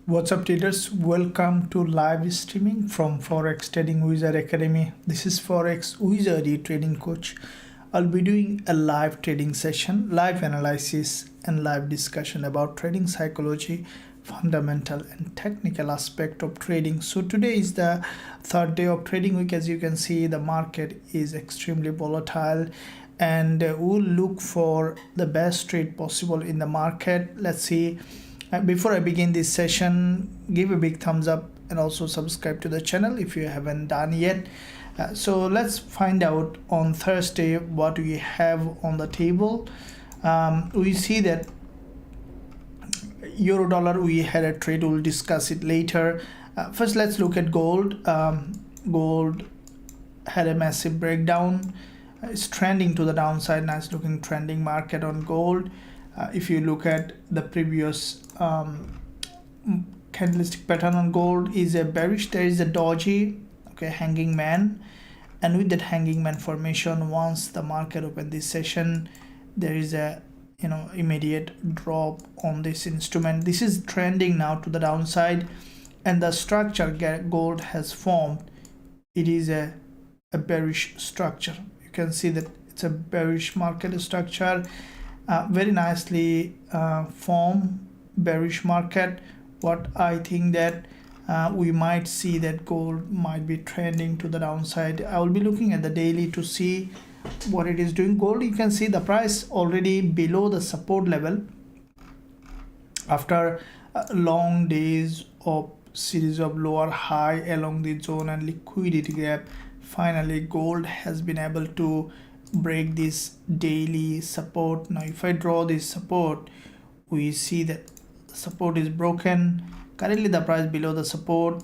What's up traders, welcome to live streaming from Forex Trading Wizard Academy. This is Forex Wizard trading coach. I'll be doing a live trading session, live analysis and live discussion about trading psychology, fundamental and technical aspect of trading. So today is the third day of trading week. As you can see, the market is extremely volatile and we'll look for the best trade possible in the market. Let's see. Before I begin this session, give a big thumbs up and also subscribe to the channel if you haven't done yet. So let's find out on Thursday what we have on the table. We see that euro dollar, we had a trade, we'll discuss it later. First, let's look at gold. Gold had a massive breakdown. It's trending to the downside. Nice looking trending market on gold. If you look at the previous candlestick pattern on gold, is a bearish. There is a doji, okay, hanging man, and with that hanging man formation, once the market opened this session, there is a immediate drop on this instrument. This is trending now to the downside, and the structure gold has formed, it is a bearish structure. You can see that it's a bearish market structure. Very nicely formed bearish market. What I think that we might see that gold might be trending to the downside. I will be looking at the daily to see what it is doing. Gold, you can see the price already below the support level after long days of series of lower high along the zone and liquidity gap. Finally, gold has been able to break this daily support. Now if I draw this support, we see that the support is broken. Currently the price below the support,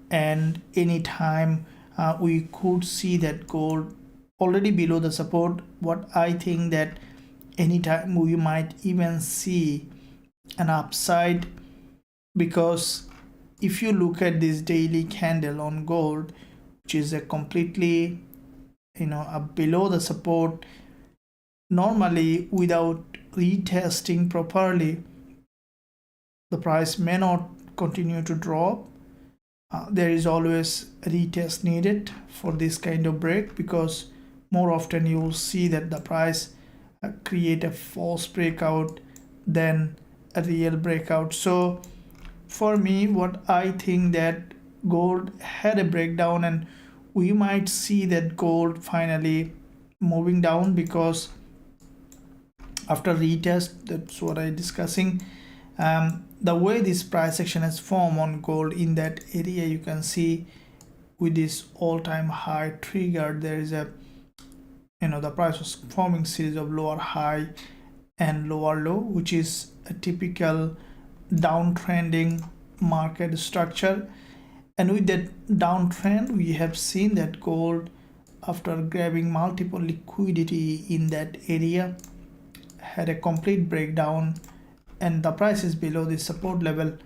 and anytime we could see that gold already below the support. What I think that anytime we might even see an upside, because if you look at this daily candle on gold, which is a completely below the support, normally without retesting properly, the price may not continue to drop. There is always a retest needed for this kind of break, because more often you will see that the price create a false breakout than a real breakout. So for me, what I think that gold had a breakdown, and we might see that gold finally moving down, because after retest, that's what I'm discussing. The way this price action has formed on gold in that area, you can see with this all-time high trigger, there is a the price was forming series of lower high and lower low, which is a typical downtrending market structure. And with that downtrend, we have seen that gold, after grabbing multiple liquidity in that area, had a complete breakdown, and the price is below the support level.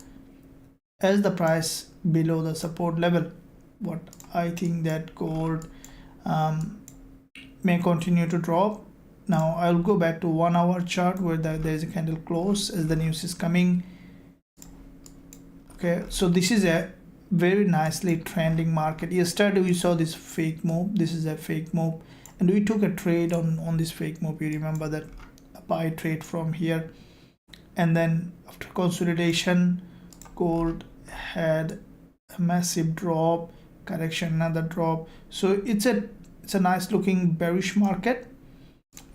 As the price below the support level, what I think that gold may continue to drop. Now I'll go back to 1 hour chart where there is a candle close as the news is coming. Okay, so this is a very nicely trending market. Yesterday we saw this fake move. This is a fake move, and we took a trade on this fake move. You remember that, a buy trade from here, and then after consolidation, gold had a massive drop, correction, another drop. So it's a nice looking bearish market.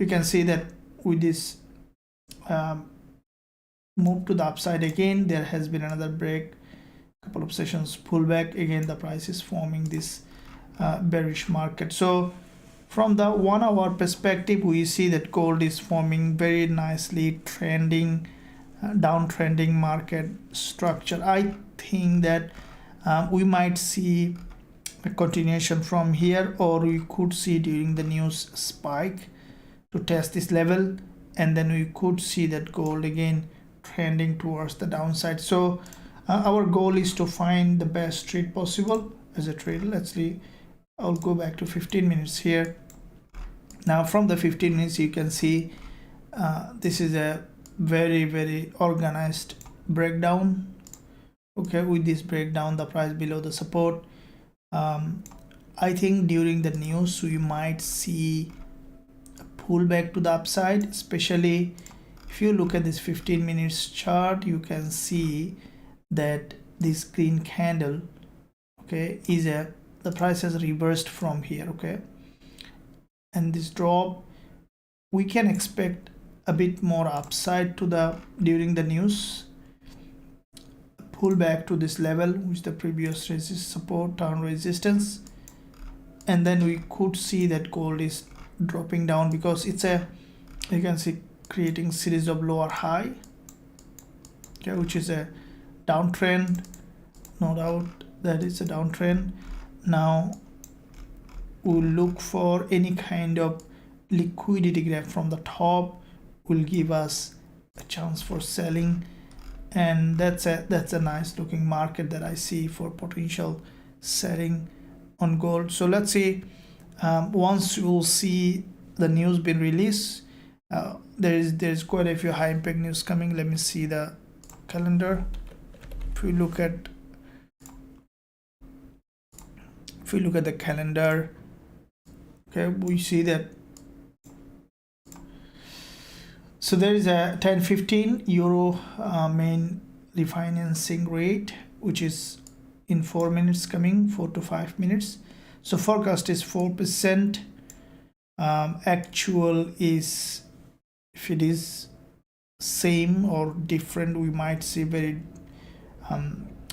You can see that with this move to the upside again, there has been another break, couple of sessions pullback, again the price is forming this bearish market. So from the 1 hour perspective, we see that gold is forming very nicely trending downtrending market structure. I think that we might see a continuation from here, or we could see during the news spike to test this level, and then we could see that gold again trending towards the downside. So our goal is to find the best trade possible as a trader. Let's see, I'll go back to 15 minutes here. Now from the 15 minutes, you can see this is a very organized breakdown Okay, with this breakdown, the price below the support. I think during the news we might see a pullback to the upside, especially if you look at this 15 minutes chart. You can see that this green candle, okay, is the price has reversed from here, okay, and this drop, we can expect a bit more upside to the during the news, pull back to this level, which the previous support turn resistance, and then we could see that gold is dropping down because it's a, you can see, creating series of lower high, okay, which is a downtrend, no doubt that it's a downtrend. Now we'll look for any kind of liquidity grab from the top, will give us a chance for selling, and that's a nice looking market that I see for potential selling on gold. So let's see, once you'll see the news being released, there's quite a few high impact news coming. Let me see the calendar. If we look at the calendar, okay, we see that, so there is a 10-15 euro main refinancing rate, which is in 4 minutes coming, 4 to 5 minutes. So forecast is 4%. Actual is, if it is same or different, we might see very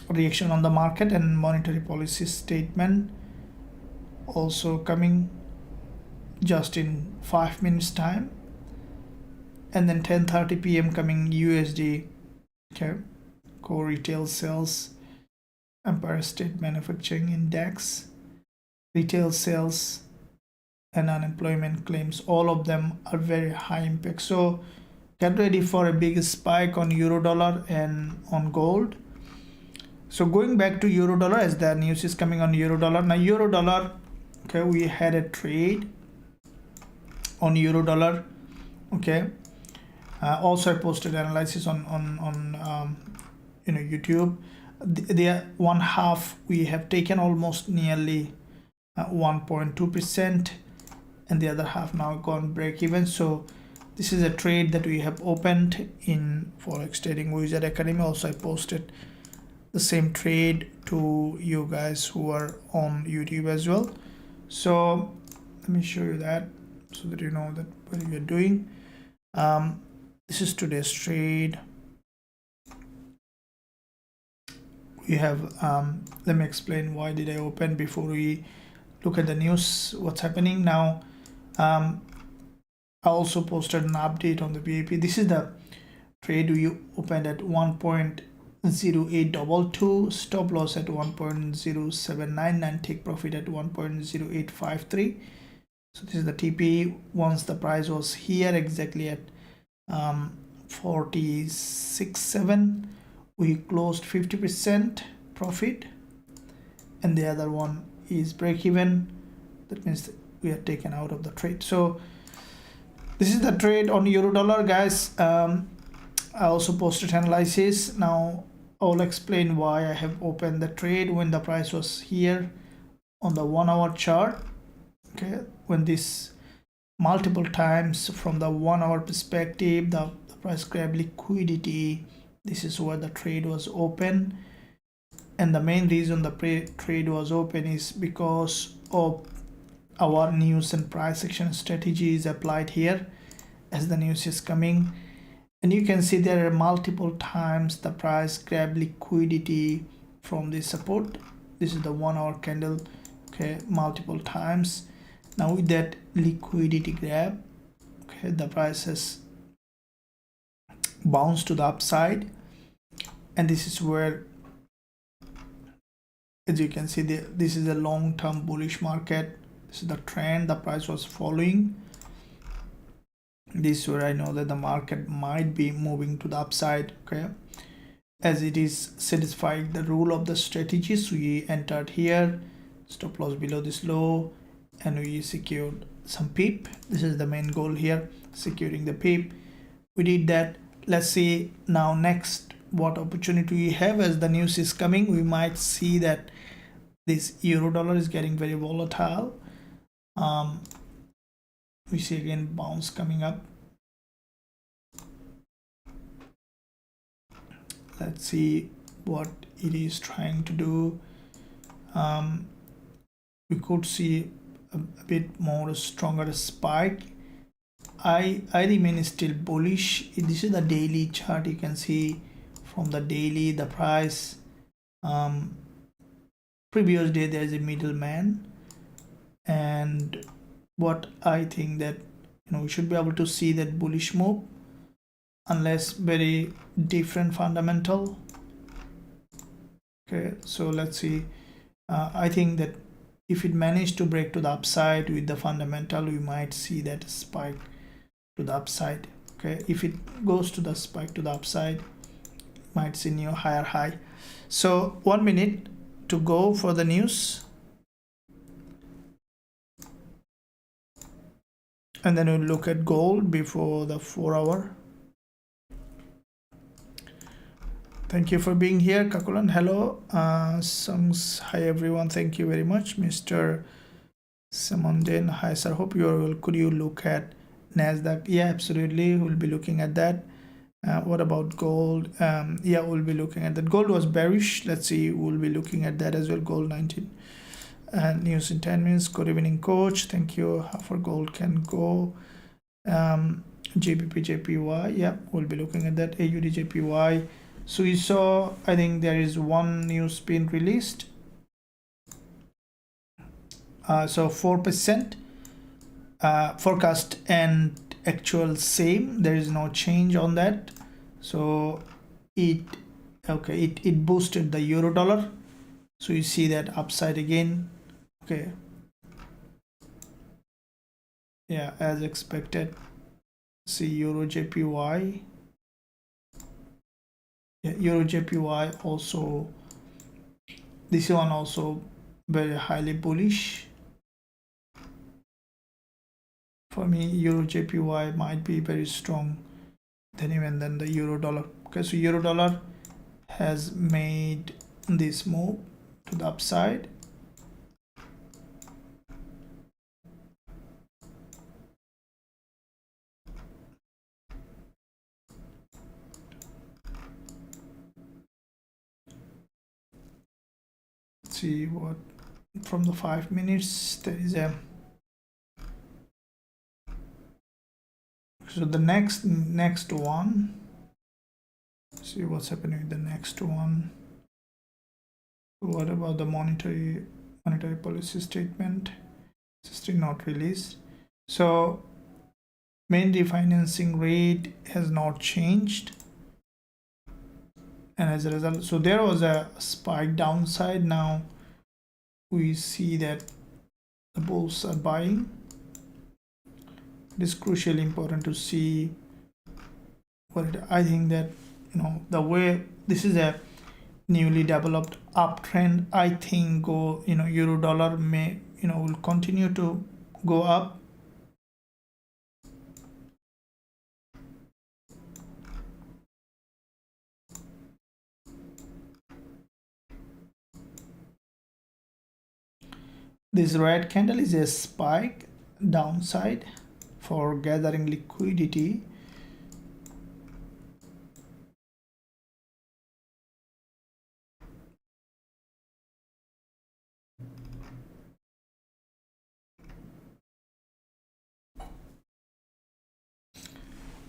reaction on the market. And monetary policy statement also coming just in 5 minutes time, and then 10:30 p.m. coming USD, okay, core retail sales, Empire State Manufacturing Index, retail sales, and unemployment claims. All of them are very high impact, so get ready for a big spike on euro dollar and on gold. So going back to euro dollar, as the news is coming on euro dollar. Now euro dollar, okay, we had a trade on euro dollar, okay. Also I posted analysis on YouTube. The one half we have taken almost nearly 1.2%, and the other half now gone break even. So this is a trade that we have opened in Forex Trading Wizard Academy. Also I posted the same trade to you guys who are on YouTube as well. So let me show you that so that you know that what we are doing. This is today's trade. We have let me explain why did I open before we look at the news, what's happening now. I also posted an update on the VIP. This is the trade we opened at 1.0822, stop loss at 1.0799, take profit at 1.0853. So this is the TP. Once the price was here exactly at 46.7, we closed 50% profit, and the other one is break even. That means we are taken out of the trade. So this is the trade on euro dollar, guys. I also posted analysis. Now I'll explain why I have opened the trade when the price was here on the 1 hour chart, okay. When this multiple times from the 1 hour perspective, the price grab liquidity, this is where the trade was open. And the main reason the trade was open is because of our news and price action strategy is applied here as the news is coming. And you can see there are multiple times the price grab liquidity from this support. This is the 1 hour candle, okay, multiple times. Now with that liquidity grab, okay, the price has bounced to the upside, and this is where, as you can see, this is a long-term bullish market. This is the trend the price was following. This is where I know that the market might be moving to the upside, okay, as it is satisfying the rule of the strategy. So we entered here, stop loss below this low, and we secured some pip. This is the main goal here, securing the pip. We did that. Let's see now next what opportunity we have as the news is coming. We might see that this euro dollar is getting very volatile. We see again bounce coming up. Let's see what it is trying to do. We could see a bit more stronger spike. I remain still bullish. This is the daily chart. You can see from the daily the price. Previous day there is a middleman, and what I think that we should be able to see that bullish move unless very different fundamental. Okay, so let's see. I think that if it managed to break to the upside with the fundamental, we might see that spike to the upside. Okay, if it goes to the spike to the upside, might see new higher high. So 1 minute to go for the news, and then we'll look at gold before the 4-hour. Thank you for being here, Kakulan. Hello, Songs. Hi everyone. Thank you very much, Mr. Samonden. Hi sir. Hope you are well. Could you look at Nasdaq? Yeah, absolutely. We'll be looking at that. What about gold? Yeah, we'll be looking at that. Gold was bearish. Let's see. We'll be looking at that as well. Gold 19. News in 10 minutes. Good evening, coach. Thank you. How far gold can go? JPY. Yeah, we'll be looking at that. AUD So you saw, I think there is one news being released. So 4% forecast and actual same. There is no change on that. So it boosted the euro dollar. So you see that upside again. Okay. Yeah, as expected. See Eurojpy. Yeah, Eurojpy also. This one also very highly bullish. For me, Eurojpy might be very strong than even than the euro dollar. Okay, so euro dollar has made this move to the upside. Let's see what from the 5 minutes there is a. So the next one. See what's happening with the next one. What about the monetary policy statement? Still not released. So main refinancing rate has not changed, and as a result, so there was a spike downside. Now we see that the bulls are buying. It is crucially important to see what I think that the way this is a newly developed uptrend. I think euro dollar may will continue to go up. This red candle is a spike downside for gathering liquidity.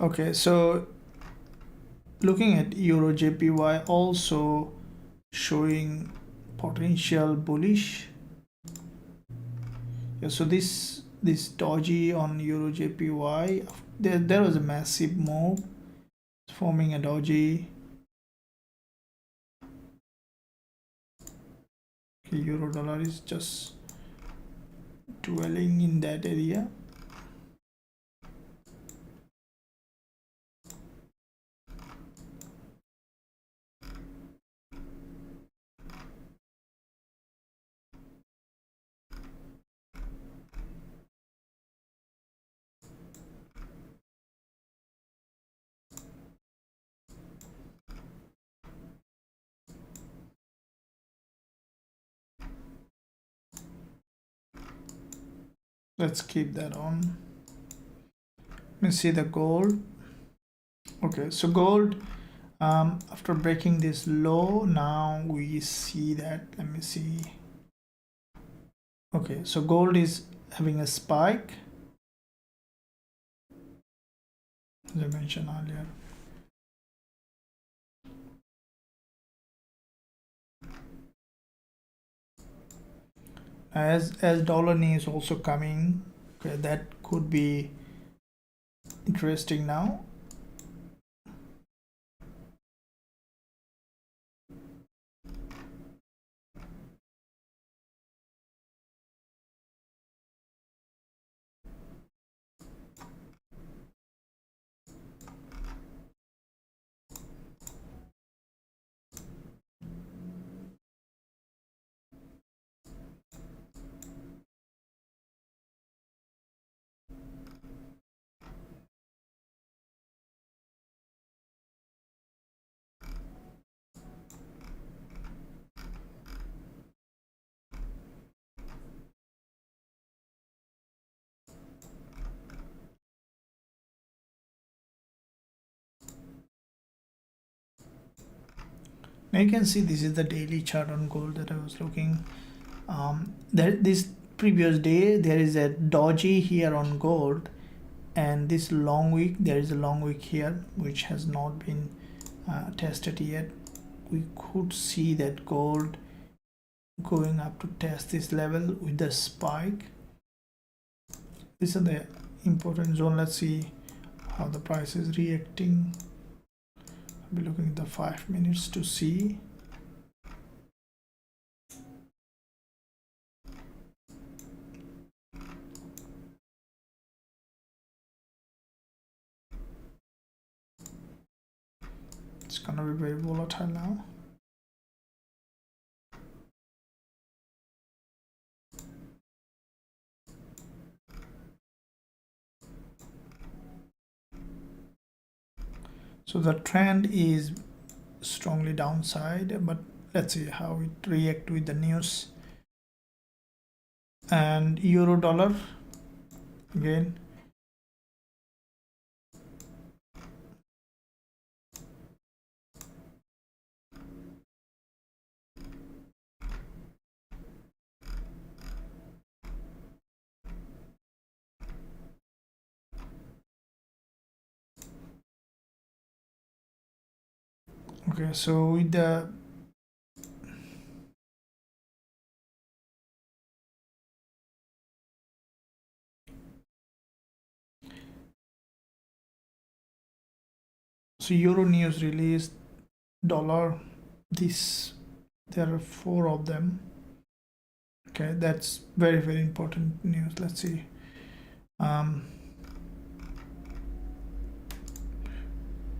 Okay, so looking at Eurojpy also showing potential bullish. Yeah, so this doji on Eurojpy, there was a massive move forming a doji. Okay, euro dollar is just dwelling in that area. Let's keep that on. Let me see the gold. Okay, so gold, after breaking this low, now we see that, let me see. Okay, so gold is having a spike, as I mentioned earlier. As dollar news also coming, okay, that could be interesting now. Now you can see this is the daily chart on gold that I was looking. This previous day there is a doji here on gold, and this long wick, there is a long wick here which has not been tested yet. We could see that gold going up to test this level with the spike. These are the important zone. Let's see how the price is reacting. I'll be looking at the 5 minutes to see. It's gonna be very volatile now. So the trend is strongly downside, but let's see how it react with the news. And euro dollar again. Okay, so with the euro news released, dollar, this, there are 4 of them. Okay, that's very, very important news. Let's see.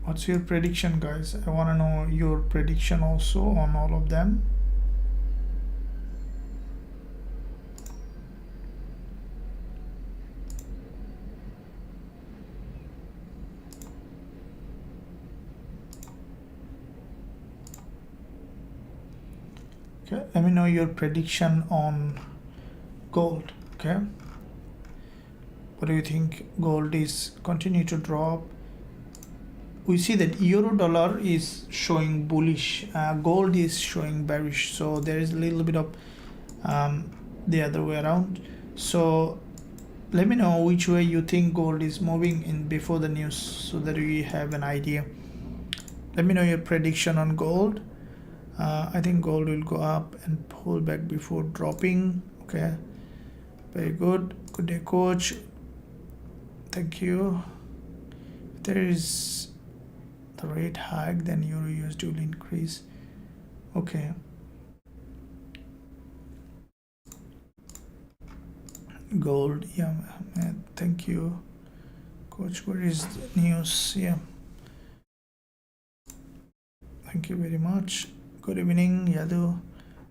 What's your prediction, guys? I want to know your prediction also on all of them. Okay, let me know your prediction on gold. Okay, what do you think? Gold is continue to drop. We see that euro dollar is showing bullish, gold is showing bearish, so there is a little bit of the other way around. So let me know which way you think gold is moving in before the news, so that we have an idea. Let me know your prediction on gold. I think gold will go up and pull back before dropping. Okay, very good. Good day, coach. Thank you. If there is the rate hike, then euro USD will increase. Okay, gold, yeah, man, thank you, coach. Where is the news? Yeah, thank you very much. Good evening, Yadu.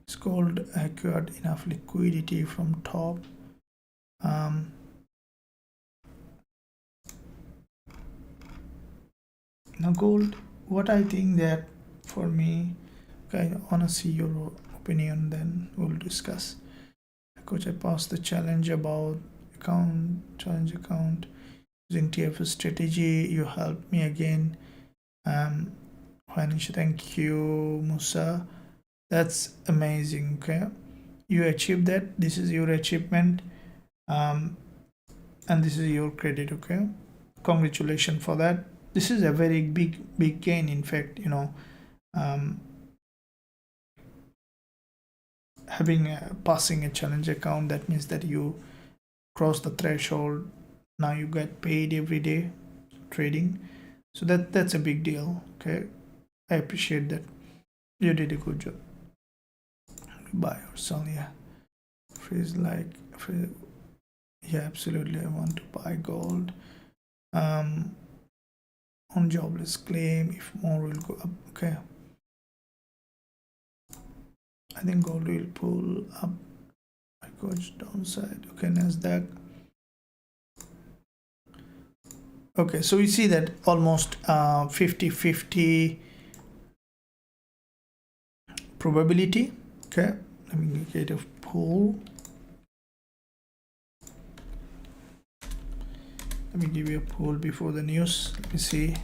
Is gold acquired enough liquidity from top? Now gold, what I think that for me, okay, I wanna see your opinion, then we'll discuss. Coach, I passed the challenge about account, challenge account, using TF strategy. You helped me again. Financial, thank you, Musa. That's amazing. Okay, you achieved that. This is your achievement, and this is your credit. Okay, congratulations for that. This is a very big gain. In fact, you know, passing a challenge account, that means that you cross the threshold. Now you get paid every day trading, so that's a big deal. Okay, I appreciate that. You did a good job. Buy or sell, yeah. Freeze, yeah, absolutely. I want to buy gold. On jobless claim, if more will go up. Okay, I think gold will pull up. I goes downside. Okay, NASDAQ. Okay, so we see that almost 50-50 probability. Okay, let me get a pull. Let me give you a pull before the news. Let me see.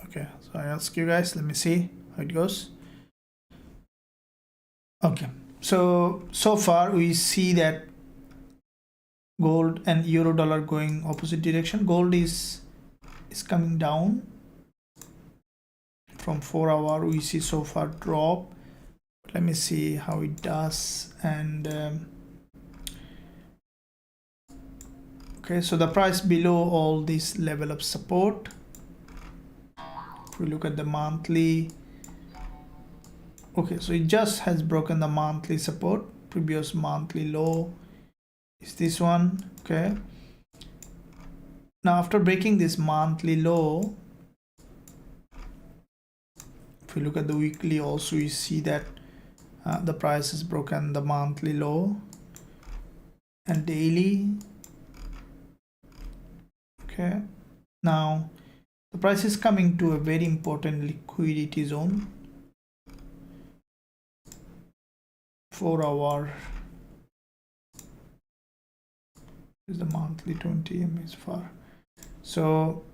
Okay, so I ask you guys, let me see how it goes. Okay, so far we see that gold and euro dollar going opposite direction. Gold is coming down from 4 hour. We see so far drop. Let me see how it does. And okay, so the price below all this level of support. If we look at the monthly, okay, so it just has broken the monthly support. Previous monthly low is this one. Okay, now after breaking this monthly low, if we look at the weekly also, you see that the price has broken the monthly low, and daily. Okay, now the price is coming to a very important liquidity zone. 4 hour is the monthly, 20 EM is far. So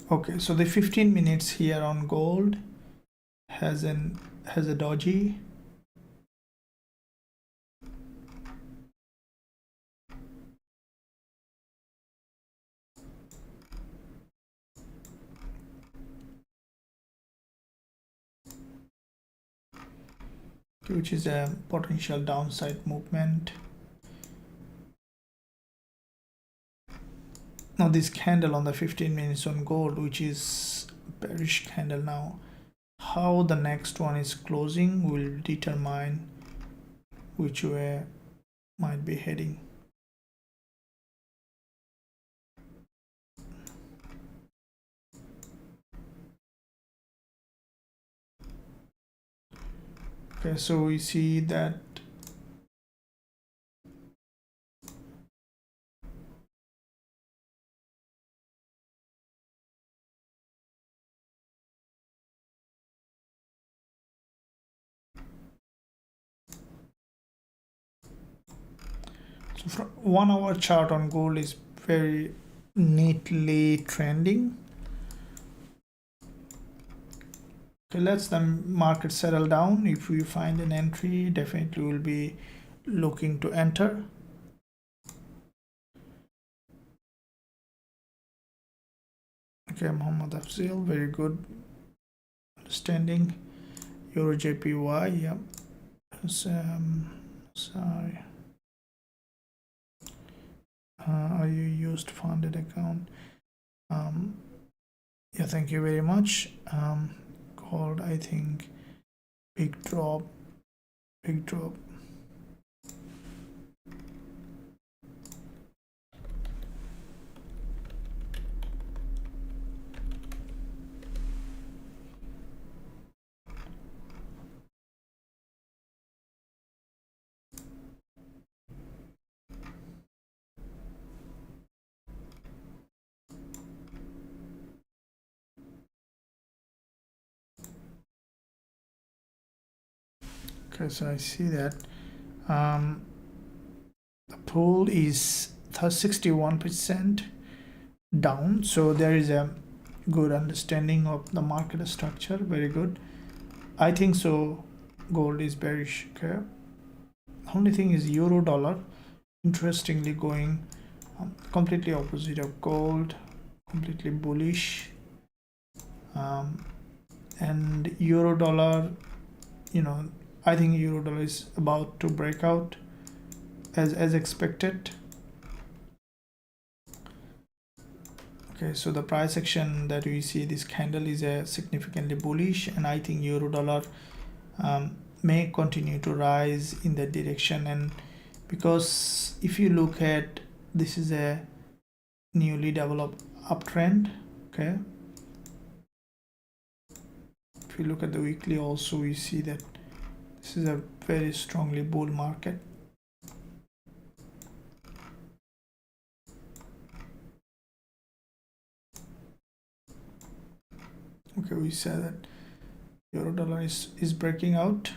okay, so the 15 minutes here on gold has a doji. Which is a potential downside movement. Now this candle on the 15 minutes on gold, which is bearish candle, now how the next one is closing will determine which way might be heading. Okay, so we see that so from 1 hour chart on gold is very neatly trending. Okay, let's the market settle down. If we find an entry, definitely we'll be looking to enter. Okay, Muhammad Afzil, very good understanding. Eurusdjpy, yeah. Sorry. Are you used funded account? Yeah, thank you very much. Called, I think, big drop. Okay, so I see that the pool is 61% down, so there is a good understanding of the market structure. Very good. I think so gold is bearish. Okay, only thing is euro dollar interestingly going completely opposite of gold, completely bullish, and euro dollar, you know, I think euro dollar is about to break out as expected. Okay, so the price action that we see, this candle is a significantly bullish, and I think euro dollar may continue to rise in that direction. And because if you look at, this is a newly developed uptrend. Okay, if you look at the weekly also, we see that this is a very strongly bull market. Okay, we said that euro dollar is breaking out,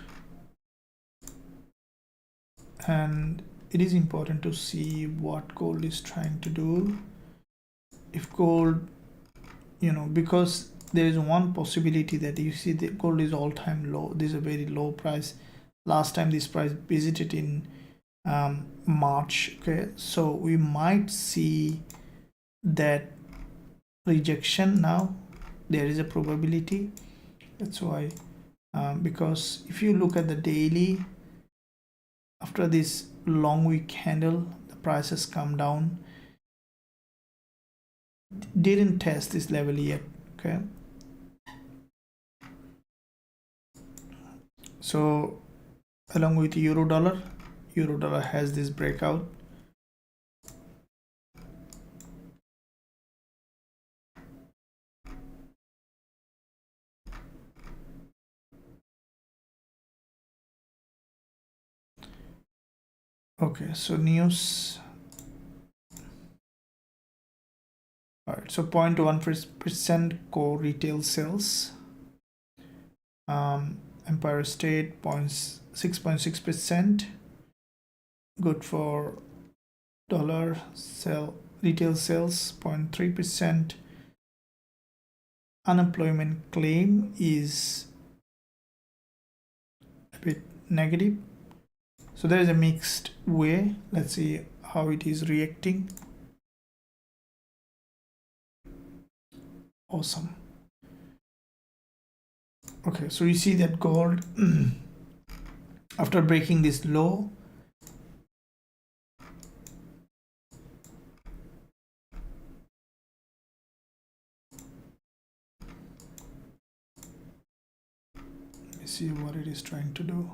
and it is important to see what gold is trying to do. If gold, you know, because there is one possibility that you see the gold is all-time low. This is a very low price. Last time this price visited in March. Okay, so we might see that rejection now. There is a probability. That's why, because if you look at the daily, after this long week candle, the prices come down, didn't test this level yet. Okay, so along with euro dollar has this breakout. Okay, so news. All right, so 0.1% core retail sales. Empire State 6.6%. Good for dollar. Retail sales 0.3%. Unemployment claim is a bit negative. So there is a mixed way. Let's see how it is reacting. Awesome. Okay, so you see that gold after breaking this low, let me see what it is trying to do.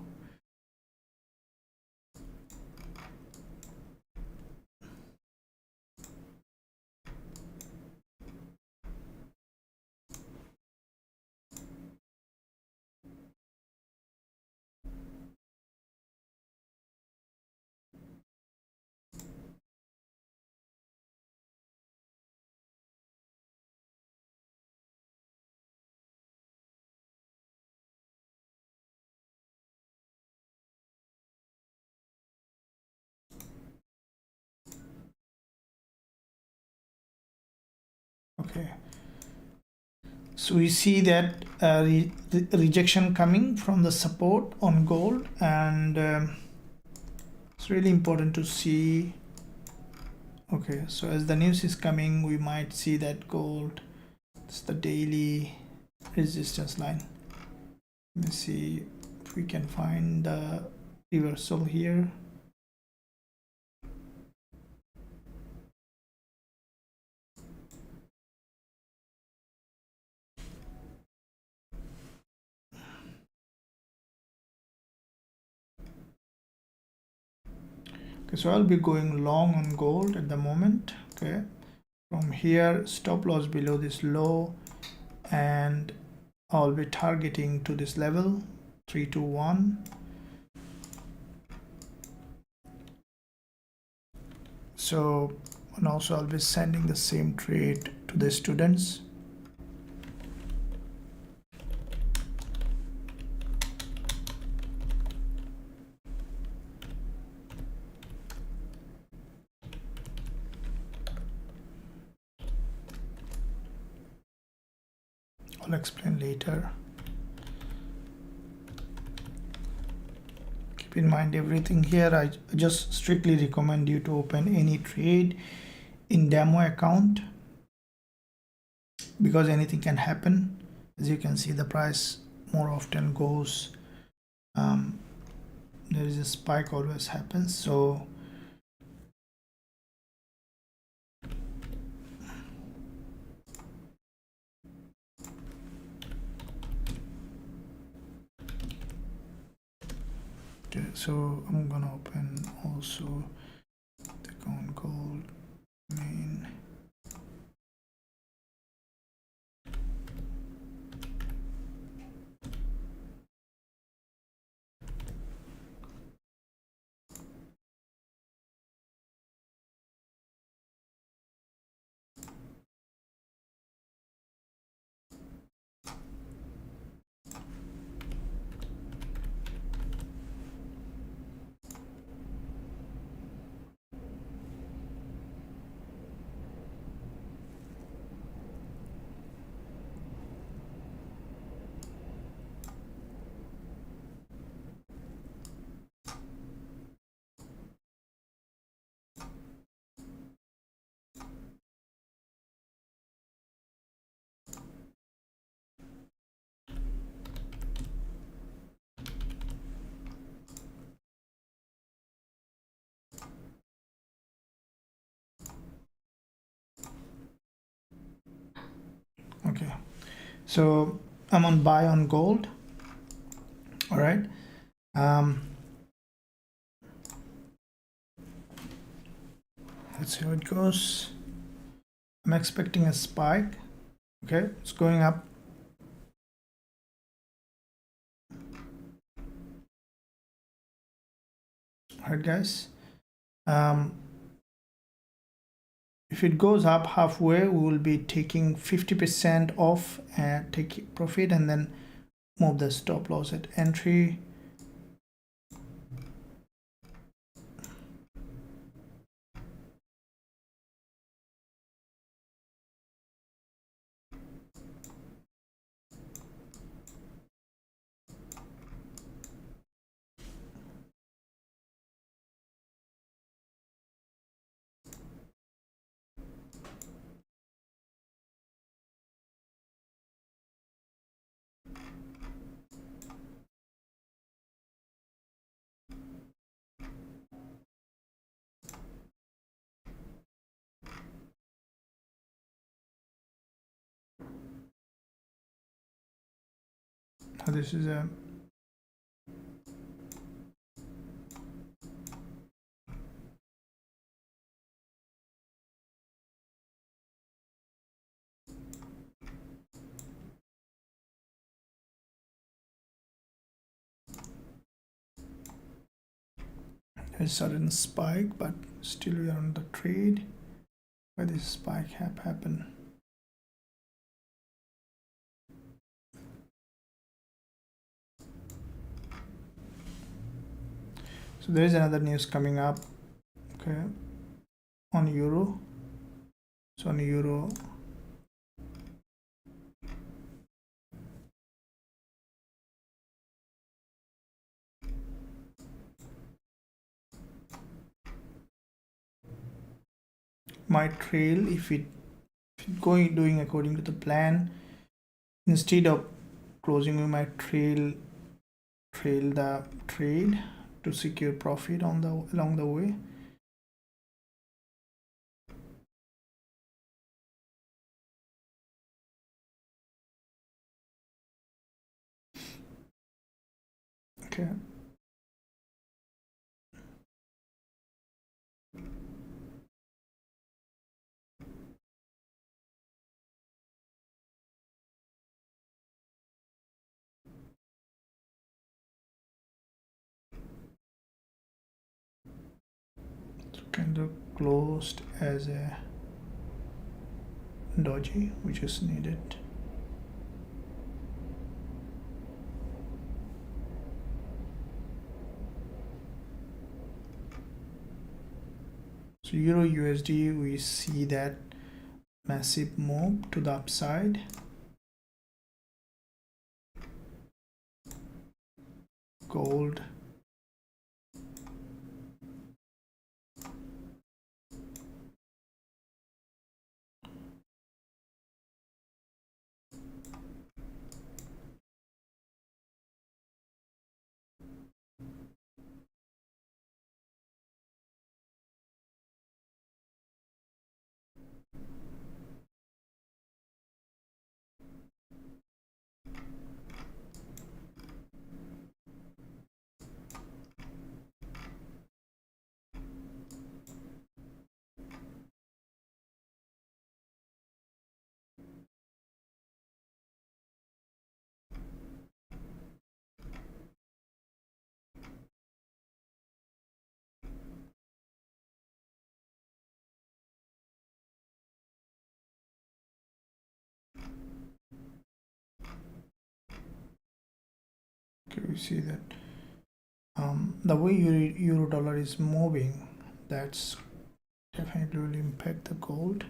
Okay, so we see that rejection coming from the support on gold, and it's really important to see. Okay, so as the news is coming, we might see that gold, it's the daily resistance line. Let me see if we can find the reversal here. Okay, so I'll be going long on gold at the moment. Okay, from here, stop loss below this low, and I'll be targeting to this level 321. So, and also I'll be sending the same trade to the students. I'll explain later. Keep in mind everything here. I just strictly recommend you to open any trade in demo account, because anything can happen. As you can see, the price more often goes, there is a spike always happens. So okay, so I'm gonna open also the account gold main. Okay, so I'm on buy on gold. All right, let's see how it goes. I'm expecting a spike. Okay, it's going up. All right, guys, if it goes up halfway, we will be taking 50% off and take profit, and then move the stop loss at entry. Now this is a sudden spike, but still we are on the trade where this spike happened. So there is another news coming up, okay, on euro. So on euro, my trail, if it doing according to the plan, instead of closing, we might trail the trade to secure profit on the along the way. Okay, so kind of closed as a doji, which is needed. So Euro USD, we see that massive move to the upside. gold. Okay, we see that the way euro dollar is moving, that's definitely will impact the gold.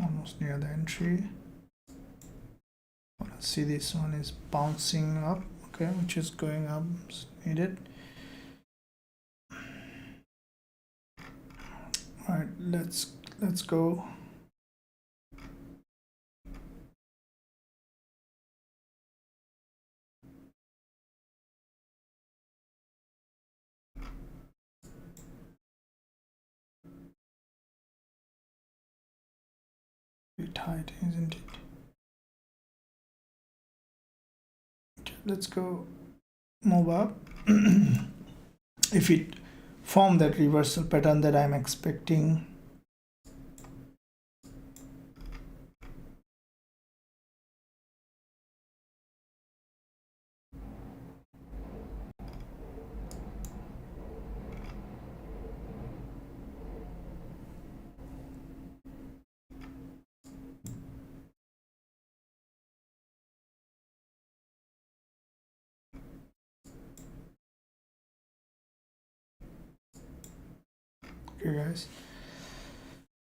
Almost near the entry. Let's see, this one is bouncing up, okay, which is going up, needed. All right, let's go. Bit tight, isn't it? Okay, let's go move up. If it form that reversal pattern that I'm expecting, okay guys,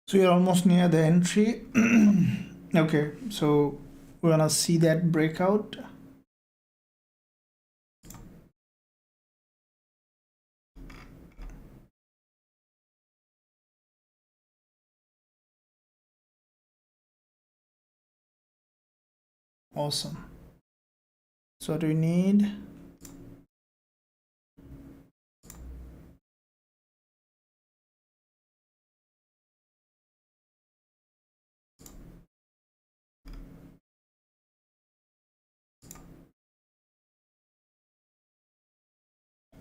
so you're almost near the entry. Okay, so we're gonna see that breakout. Awesome. So what do we need?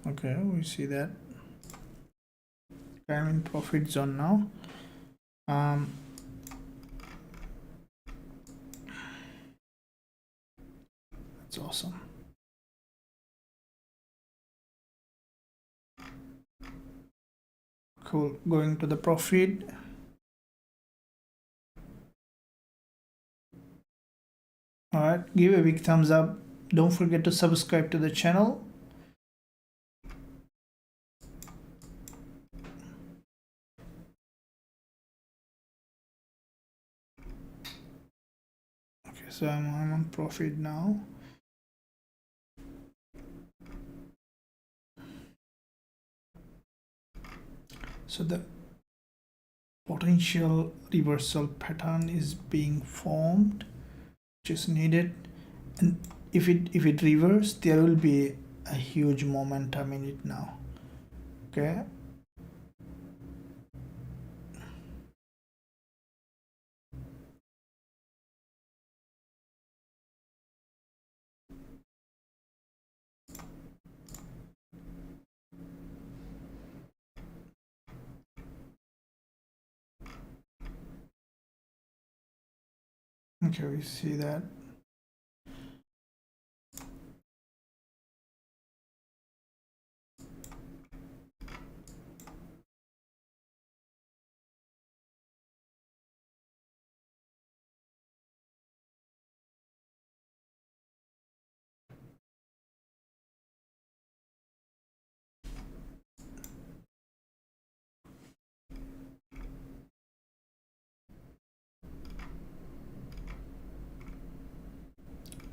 Okay, we see that I'm in profit zone now. That's awesome. Cool. Going to the profit. All right, give a big thumbs up. Don't forget to subscribe to the channel. Okay, so I'm on profit now. So the potential reversal pattern is being formed, which is needed, and if it reverses, there will be a huge momentum in it now. Okay, okay, we see that.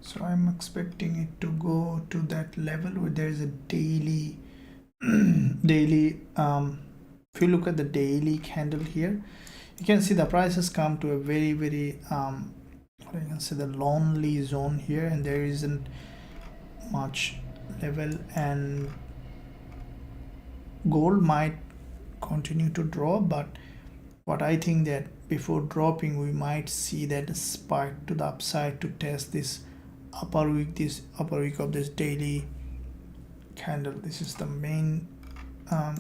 So I'm expecting it to go to that level where there is a daily daily if you look at the daily candle here, you can see the price has come to a very what I can say, the lonely zone here, and there isn't much level, and gold might continue to drop, but what I think that before dropping we might see that spike to the upside to test this upper week of this daily candle. This is the main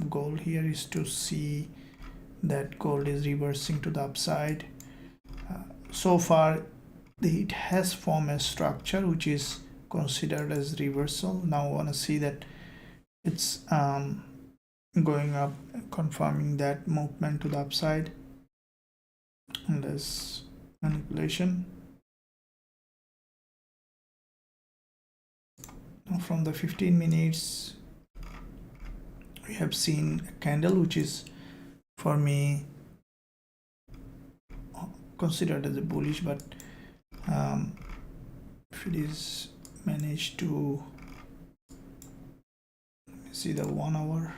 goal here, is to see that gold is reversing to the upside. So far it has formed a structure which is considered as reversal. Now I want to see that it's going up, confirming that movement to the upside, and this manipulation. Now from the 15 minutes we have seen a candle which is for me considered as a bullish, but if it is managed to see the 1 hour,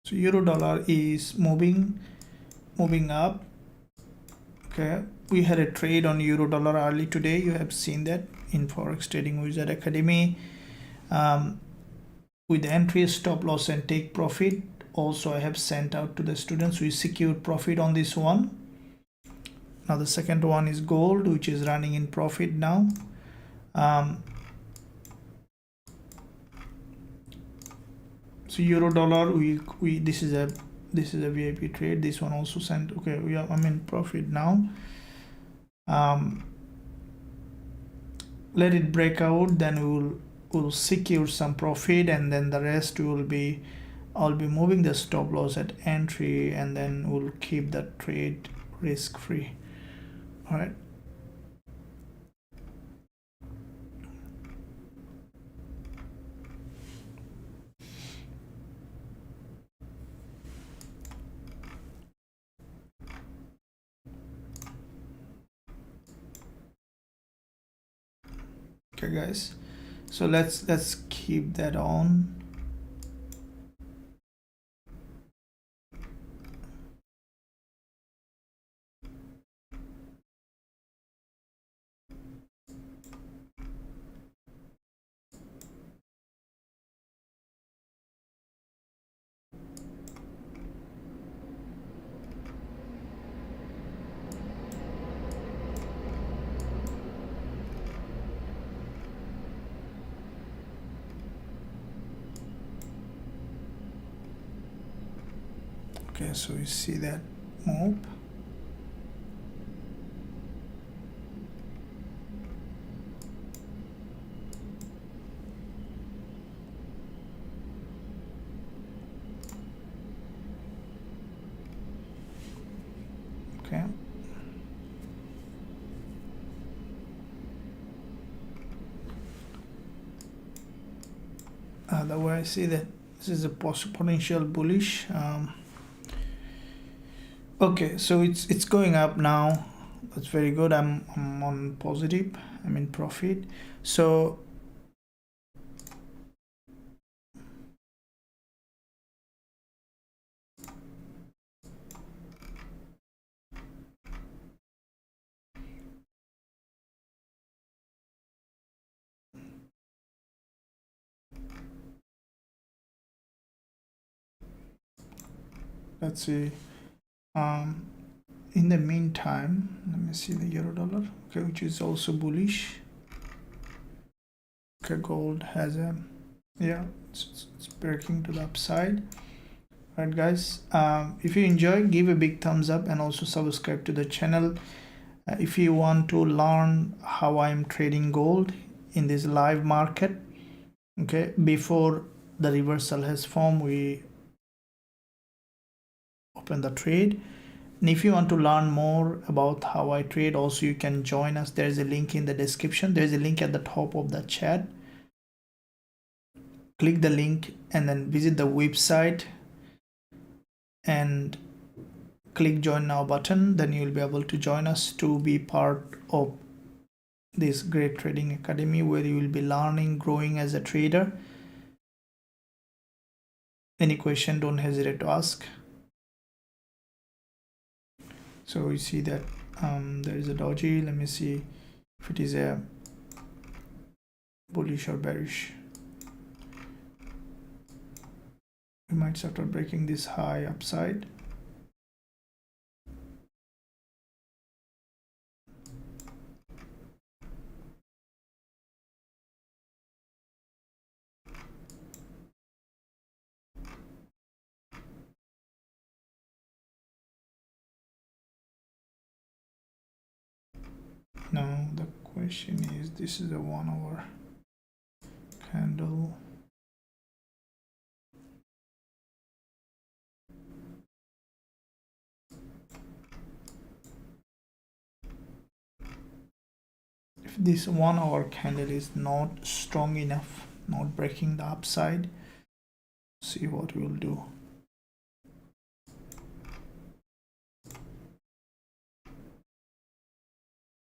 so euro dollar is moving up. Okay, we had a trade on euro dollar early today. You have seen that in Forex Trading Wizard Academy, with entry, stop loss and take profit. Also I have sent out to the students. We secured profit on this one. Now the second one is gold, which is running in profit now. So euro dollar, we this is a VIP trade. This one also sent. Okay, I'm in profit now. Let it break out, then we'll secure some profit, and then the rest I'll be moving the stop loss at entry, and then we'll keep the trade risk free. All right. Okay guys, so let's keep that on. Okay, so you see that move. Okay. The way I see that this is a potential bullish. Okay, so it's going up now. That's very good. I'm on positive. I'm in profit. So let's see. In the meantime, let me see the euro dollar. Okay, which is also bullish. Okay, gold has a, yeah, it's breaking to the upside. All right guys, if you enjoy, give a big thumbs up and also subscribe to the channel. If you want to learn how I'm trading gold in this live market, okay, before the reversal has formed, we open the trade, And if you want to learn more about how I trade, also you can join us. There is a link in the description. There is a link at the top of the chat. Click the link and then visit the website and click join now button. Then you will be able to join us to be part of this great trading academy where you will be learning, growing as a trader. Any question, don't hesitate to ask. So we see that there is a doji. Let me see if it is a bullish or bearish. We might start breaking this high upside. Now the question is, this is a 1 hour candle. If this 1 hour candle is not strong enough, not breaking the upside, see what we'll do.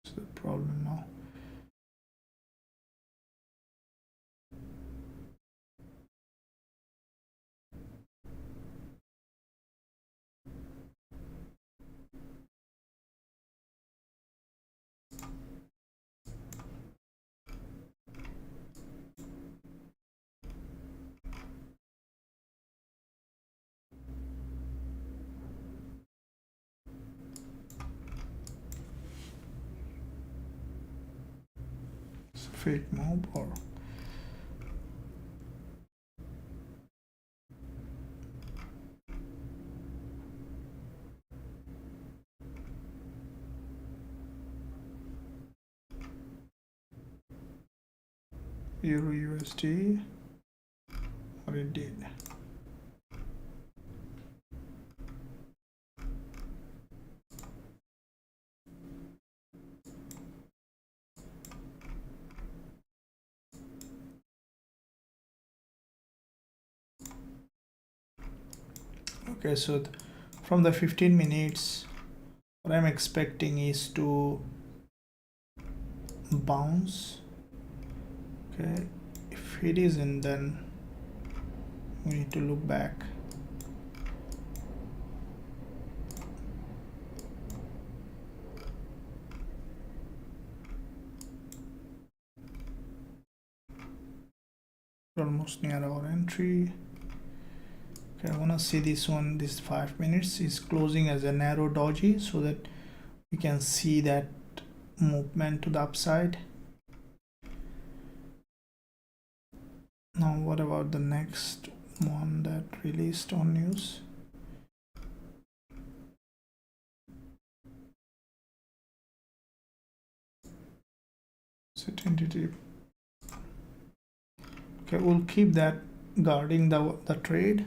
That's the problem now. It's a fake move or Euro USD, or it did. Okay, so from the 15 minutes, what I'm expecting is to bounce. Okay, if it isn't, then we need to look back. Almost near our entry. Okay, I want to see this one. This 5 minutes is closing as a narrow doji so that we can see that movement to the upside. Now what about the next one that released on news? It's a tentative. Okay, we'll keep that guarding the trade.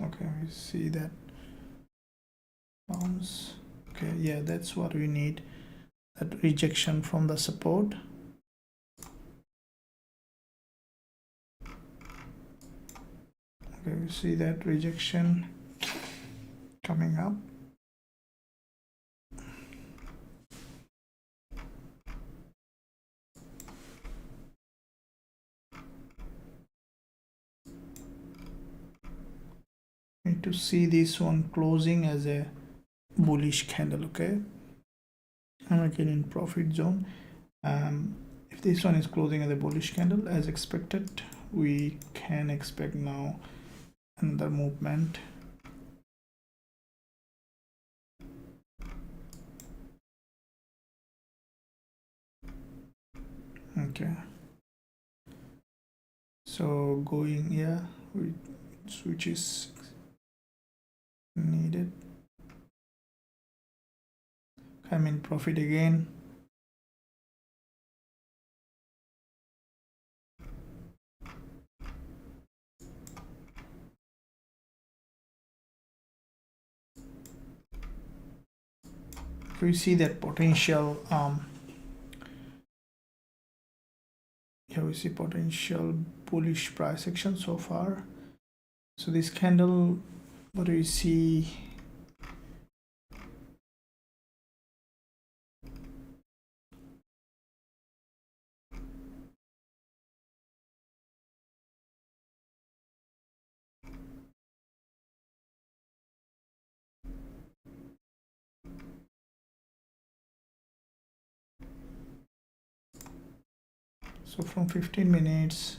Okay, we see that bounce. Okay, yeah, that's what we need, that rejection from the support. Okay, we see that rejection coming up. Need to see this one closing as a bullish candle. Okay, I'm again in profit zone. If this one is closing as a bullish candle as expected, we can expect now another movement. Okay, So going, yeah, switch is needed. I'm in profit again. We see that potential, here we see potential bullish price action so far. So this candle, what do you see? So from 15 minutes,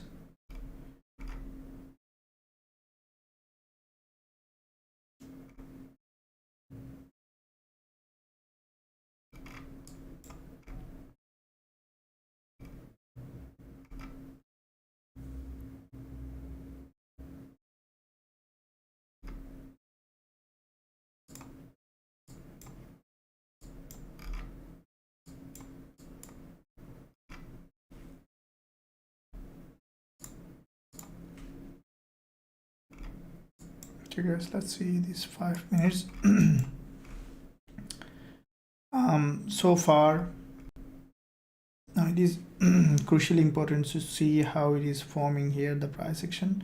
okay guys, let's see these 5 minutes. So far, now it is crucially important to see how it is forming here, the price action.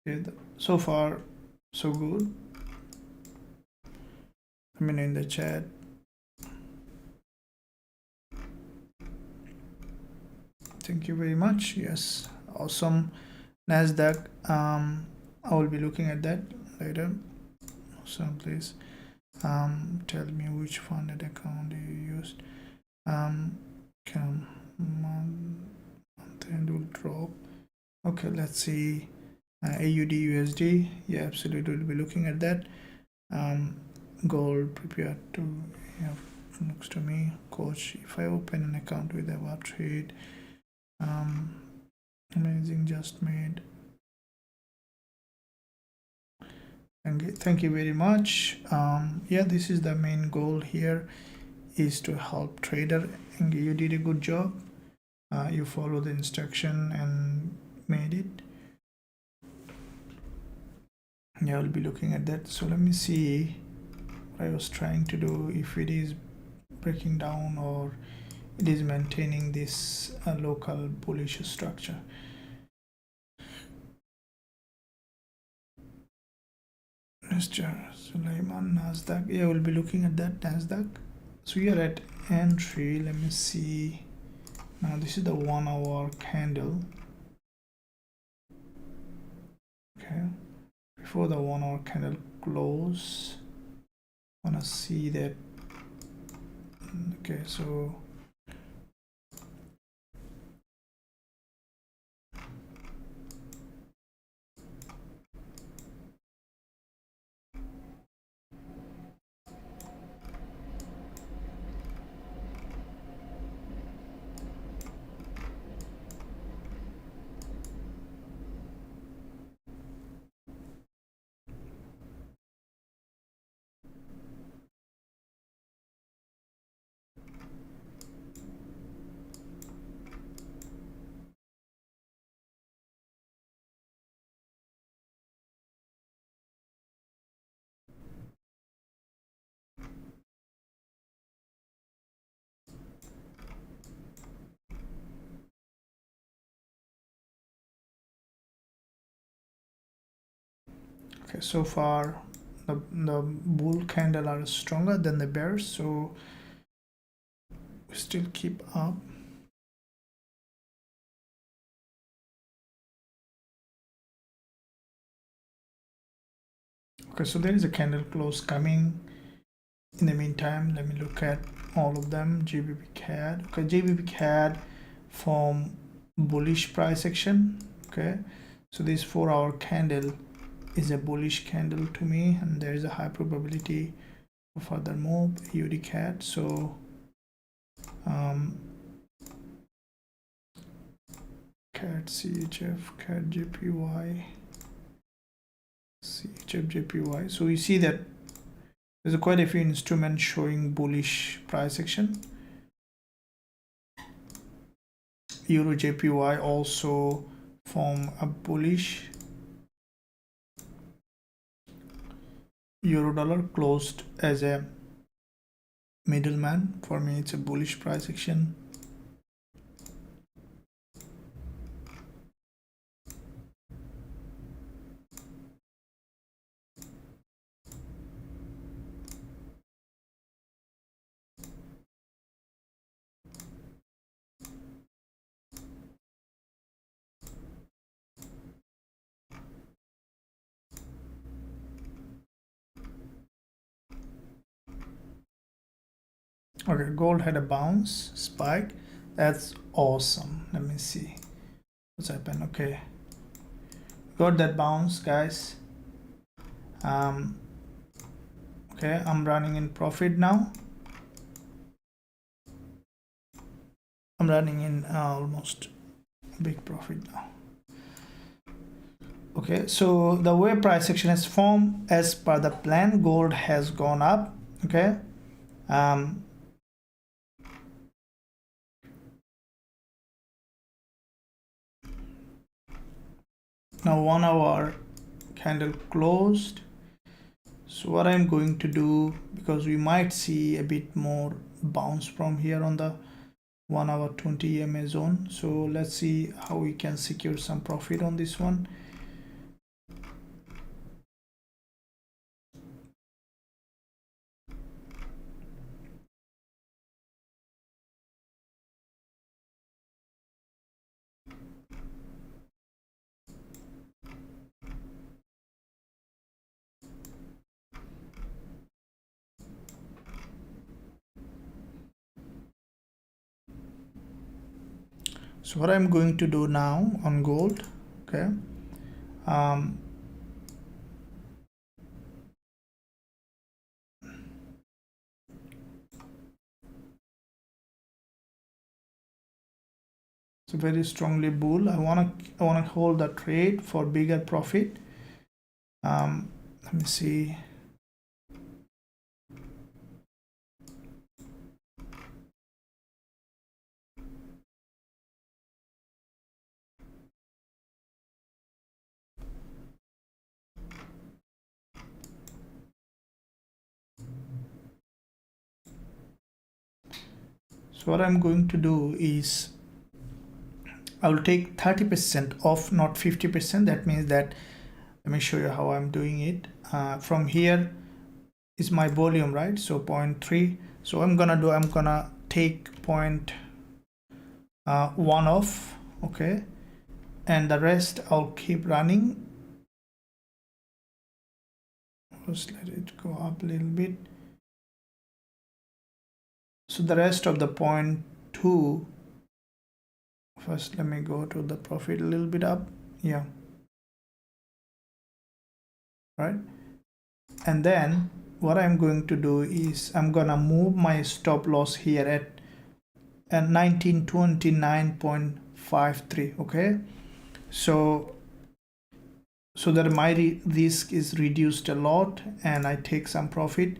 Okay, so far so good. I mean, in the chat, thank you very much. Yes, awesome. NASDAQ, I will be looking at that later. So please tell me which funded account you used. Can month end will drop. Okay, let's see. AUD USD, yeah, absolutely, we'll be looking at that. Gold, prepared to, yeah, looks to me. Coach, if I open an account with a trade, amazing, just made. Thank you very much. Yeah, this is the main goal here, is to help trader, and you did a good job. You follow the instruction and made it. Yeah, I'll be looking at that. So let me see what I was trying to do, if it is breaking down or it is maintaining this local bullish structure. Mr. Sulaiman, NASDAQ, yeah, we'll be looking at that. NASDAQ, so we are at entry. Let me see. Now this is the 1 hour candle. Okay, before the 1 hour candle close, I wanna see that. Okay, so okay, so far the bull candle are stronger than the bears, so we still keep up. Okay, so there is a candle close coming. In the meantime, let me look at all of them. Gbpusd, okay, Gbpusd form bullish price action. Okay, so this 4-hour candle is a bullish candle to me, and there is a high probability for further move. UDCAT. So CAT CHF, CAT JPY, CHF JPY. So you see that there's quite a few instruments showing bullish price action. EuroJPY also form a bullish. Euro dollar closed as a middleman. For me, it's a bullish price action. Okay, gold had a bounce spike. That's awesome. Let me see what's happened. Okay, got that bounce, guys. Okay, I'm running in profit now. I'm running in almost big profit now. Okay, so the way price action is formed as per the plan, gold has gone up. Okay, now 1 hour candle closed. So what I'm going to do, because we might see a bit more bounce from here on the 1 hour 20 EMA zone, so let's see how we can secure some profit on this one. So what I'm going to do now on gold, okay, it's very strongly bull. I wanna hold the trade for bigger profit. Let me see. So what I'm going to do is I will take 30% off, not 50%. That means that, let me show you how I'm doing it. From here is my volume, right? So 0.3. So I'm gonna take 0.1 off, okay, and the rest I'll keep running. Just let it go up a little bit. So the rest of the 0.2, first let me go to the profit a little bit up, yeah, right. And then what I'm going to do is I'm gonna move my stop loss here at 1929.53, okay, so that my risk is reduced a lot and I take some profit,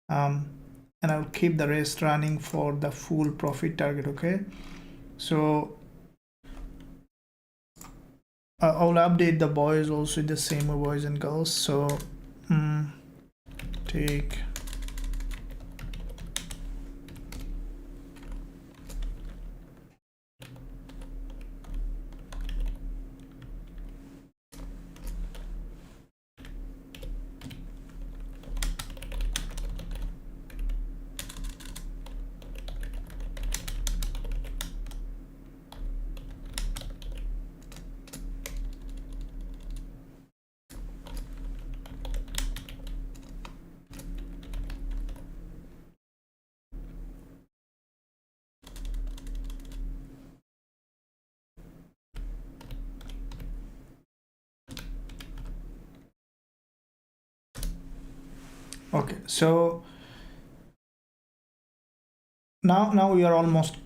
and I'll keep the rest running for the full profit target. Okay, so I'll update the boys also the same, boys and girls. So take Okay, so now we are almost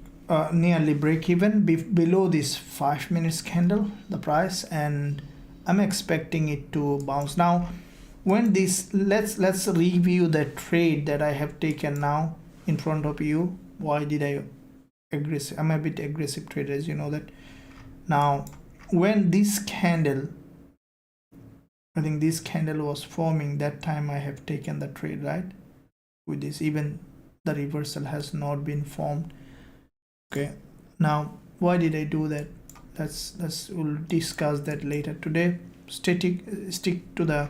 nearly break even below this 5 minutes candle, the price, and I'm expecting it to bounce. Now when this, let's review the trade that I have taken now in front of you. Why did I aggressive? I'm a bit aggressive trader, as you know that. Now when this candle, I think this candle was forming, that time I have taken the trade, right? With this, even the reversal has not been formed. Okay, now why did I do that? We'll discuss that later today. Stick to the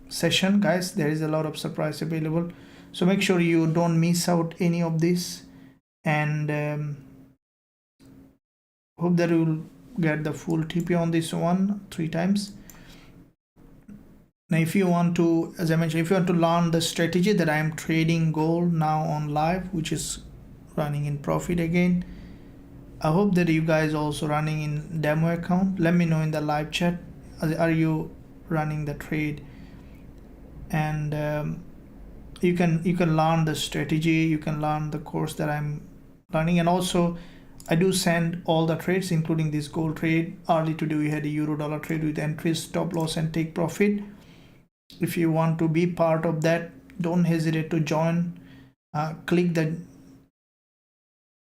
session, guys. There is a lot of surprise available, so make sure you don't miss out any of this, and hope that you will get the full TP on this one 3 times. Now if you want to, as I mentioned, if you want to learn the strategy that I am trading gold now on live, which is running in profit again, I hope that you guys also running in demo account. Let me know in the live chat, are you running the trade, and you can learn the strategy, you can learn the course that I'm running. And also I do send all the trades, including this gold trade. Early today we had a euro dollar trade with entries, stop loss, and take profit. If you want to be part of that, don't hesitate to join. Click the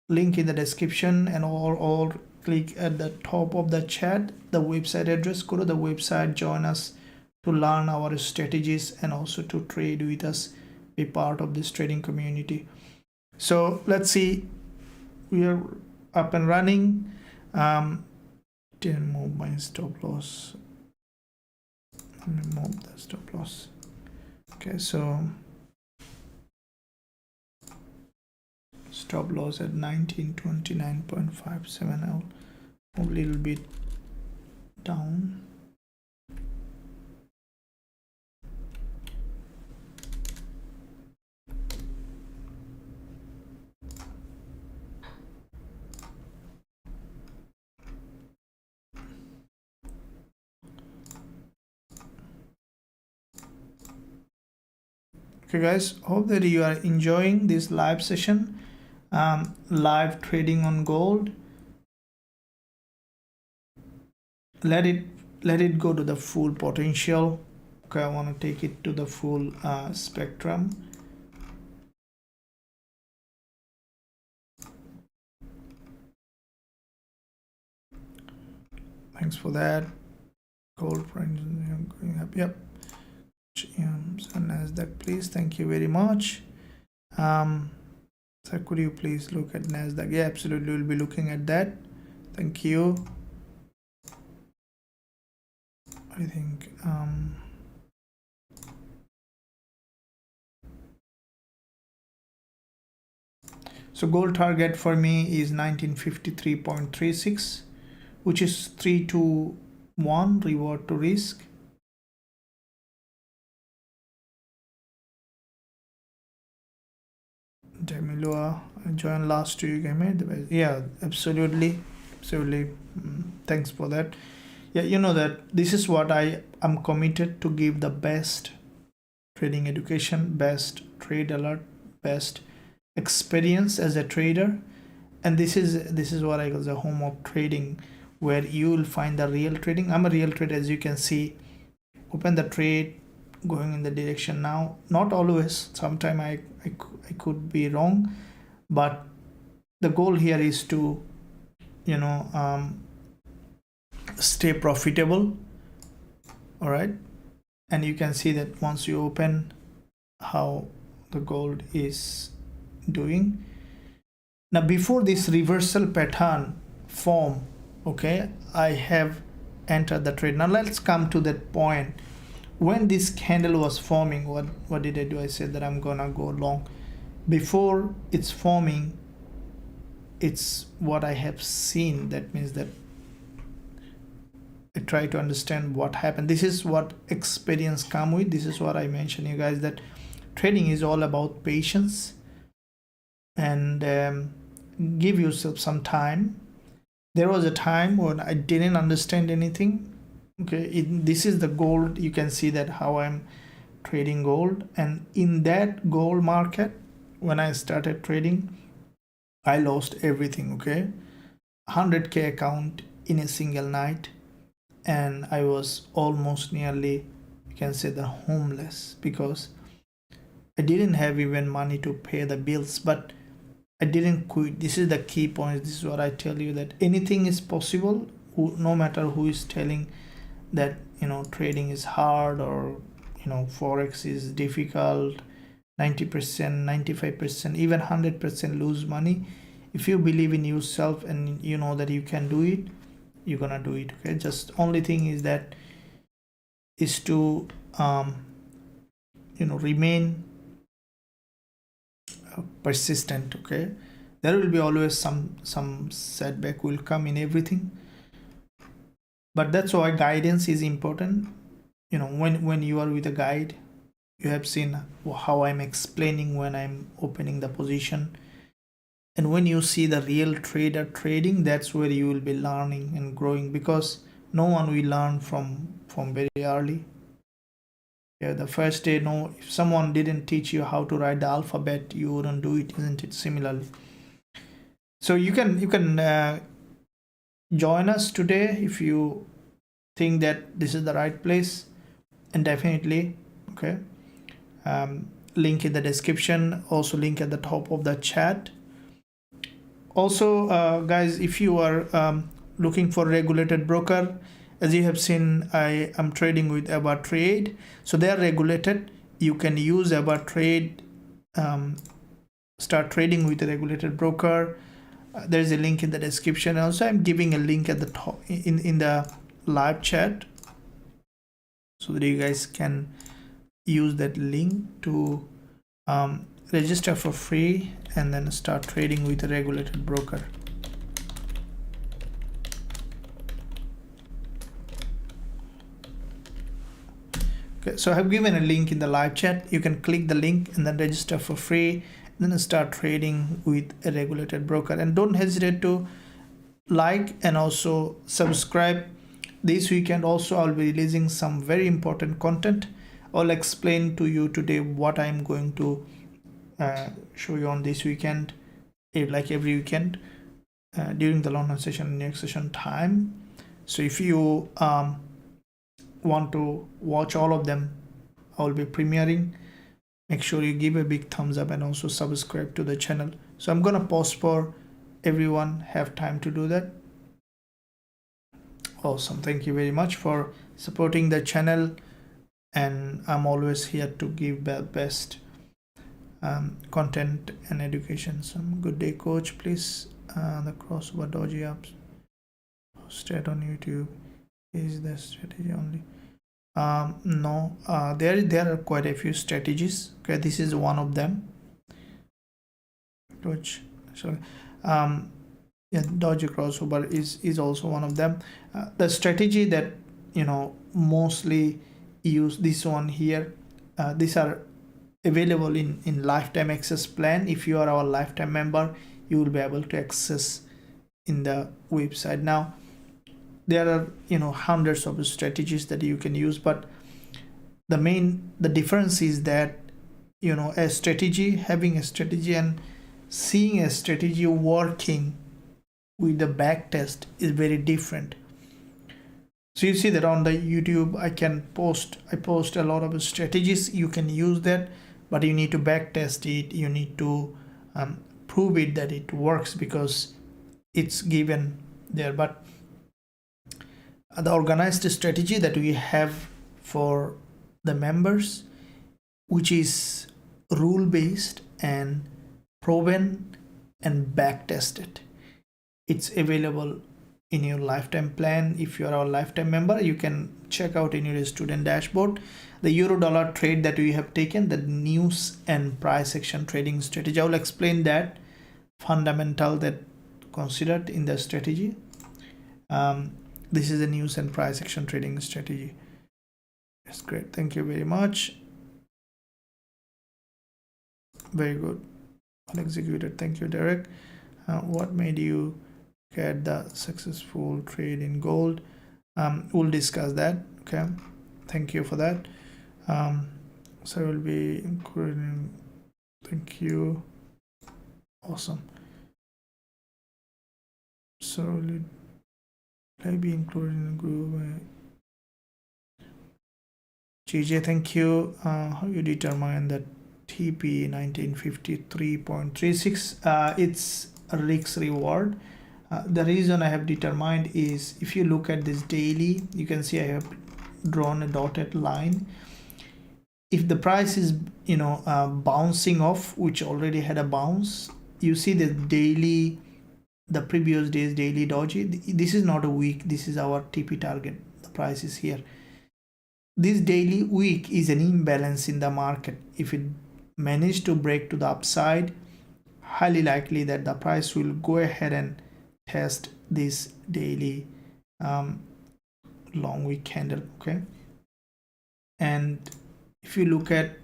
link in the description, and or click at the top of the chat the website address. Go to the website, join us to learn our strategies and also to trade with us, be part of this trading community. So let's see, we are up and running. Didn't move my stop loss. Remove the stop loss. Okay, so stop loss at 1929.57. I'll move a little bit down. Okay guys, hope that you are enjoying this live session, live trading on gold. Let it go to the full potential. Okay, I want to take it to the full spectrum. Thanks for that. Gold price going up. Yep. And NASDAQ, please. Thank you very much. So could you please look at NASDAQ? Yeah, absolutely. We'll be looking at that. Thank you. I think so gold target for me is 1953.36, which is 3 to 1 reward to risk. Demilua, I joined last week. I made the best. Yeah, absolutely. Thanks for that. Yeah, you know that this is what I am committed to give: the best trading education, best trade alert, best experience as a trader. And this is what I call the home of trading, where you will find the real trading. I'm a real trader, as you can see. Open the trade, going in the direction now. Not always, sometime I could be wrong, but the goal here is to, you know, stay profitable. All right, and you can see that once you open, how the gold is doing. Now before this reversal pattern form, okay, I have entered the trade. Now let's come to that point. When this candle was forming, what did I do? I said that I'm gonna go long. Before it's forming, it's what I have seen. That means that I try to understand what happened. This is what experience come with. This is what I mentioned you guys, that trading is all about patience, and give yourself some time. There was a time when I didn't understand anything. Okay, this is the gold. You can see that how I'm trading gold, and in that gold market, when I started trading, I lost everything. Okay, 100k account in a single night, and I was almost nearly, you can say, the homeless, because I didn't have even money to pay the bills. But I didn't quit. This is the key point. This is what I tell you, that anything is possible, no matter who is telling that, you know, trading is hard, or, you know, Forex is difficult, 90%, 95%, even 100% lose money. If you believe in yourself and you know that you can do it, you're gonna do it. Okay, just only thing is that is to you know, remain persistent. Okay, there will be always some setback will come in everything, but that's why guidance is important. You know, when you are with a guide, you have seen how I'm explaining when I'm opening the position, and when you see the real trader trading, that's where you will be learning and growing, because no one will learn from very early. Yeah, the first day, no, if someone didn't teach you how to write the alphabet, you wouldn't do it, isn't it? Similarly, so you can join us today if you think that this is the right place, and definitely, okay, link in the description, also link at the top of the chat. Also, guys, if you are looking for regulated broker, as you have seen, I am trading with Gbpusd, so they are regulated. You can use Gbpusd, start trading with a regulated broker. There is a link in the description. Also, I'm giving a link at the top in the live chat, so that you guys can use that link to register for free and then start trading with a regulated broker. Okay, so I have given a link in the live chat. You can click the link and then register for free, and then start trading with a regulated broker. And don't hesitate to like and also subscribe. This weekend also I'll be releasing some very important content. I'll explain to you today what I'm going to show you on this weekend, like every weekend, during the London session, New York session time. So if you want to watch all of them, I will be premiering. Make sure you give a big thumbs up and also subscribe to the channel. So I'm gonna post for everyone have time to do that. Awesome, thank you very much for supporting the channel, and I'm always here to give the best content and education. Some good day, coach, please. The crossover dodgy apps posted on YouTube, is the strategy only? No, there are quite a few strategies. Okay, this is one of them. Dodge, sorry, yeah, dodgy crossover is also one of them. The strategy that, you know, mostly use, this one here, these are available in lifetime access plan. If you are our lifetime member, you will be able to access in the website. Now there are, you know, hundreds of strategies that you can use, but the difference is that, you know, a strategy, having a strategy and seeing a strategy working with the back test is very different. So you see that on the YouTube, I post a lot of strategies. You can use that, but you need to back test it. You need to prove it that it works, because it's given there. But the organized strategy that we have for the members, which is rule based and proven and back tested, it's available in your lifetime plan. If you are our lifetime member, you can check out in your student dashboard the euro dollar trade that we have taken, the news and price action trading strategy. I will explain that fundamental that considered in the strategy. This is the news and price action trading strategy. That's great, thank you very much. Very good, unexecuted. Thank you, Derek. What made you get the successful trade in gold? We'll discuss that. Okay, thank you for that. So I will be including. Thank you. Awesome. So will I be included in the group? GJ, thank you. How you determine that TP 1953.36? It's a risk reward. The reason I have determined is if you look at this daily, you can see I have drawn a dotted line. If the price is bouncing off, which already had a bounce, you see the daily, the previous day's daily doji. This is not a week, this is our TP target. The price is here. This daily week is an imbalance in the market. If it managed to break to the upside, highly likely that the price will go ahead and test this daily long week candle. Okay, and if you look at,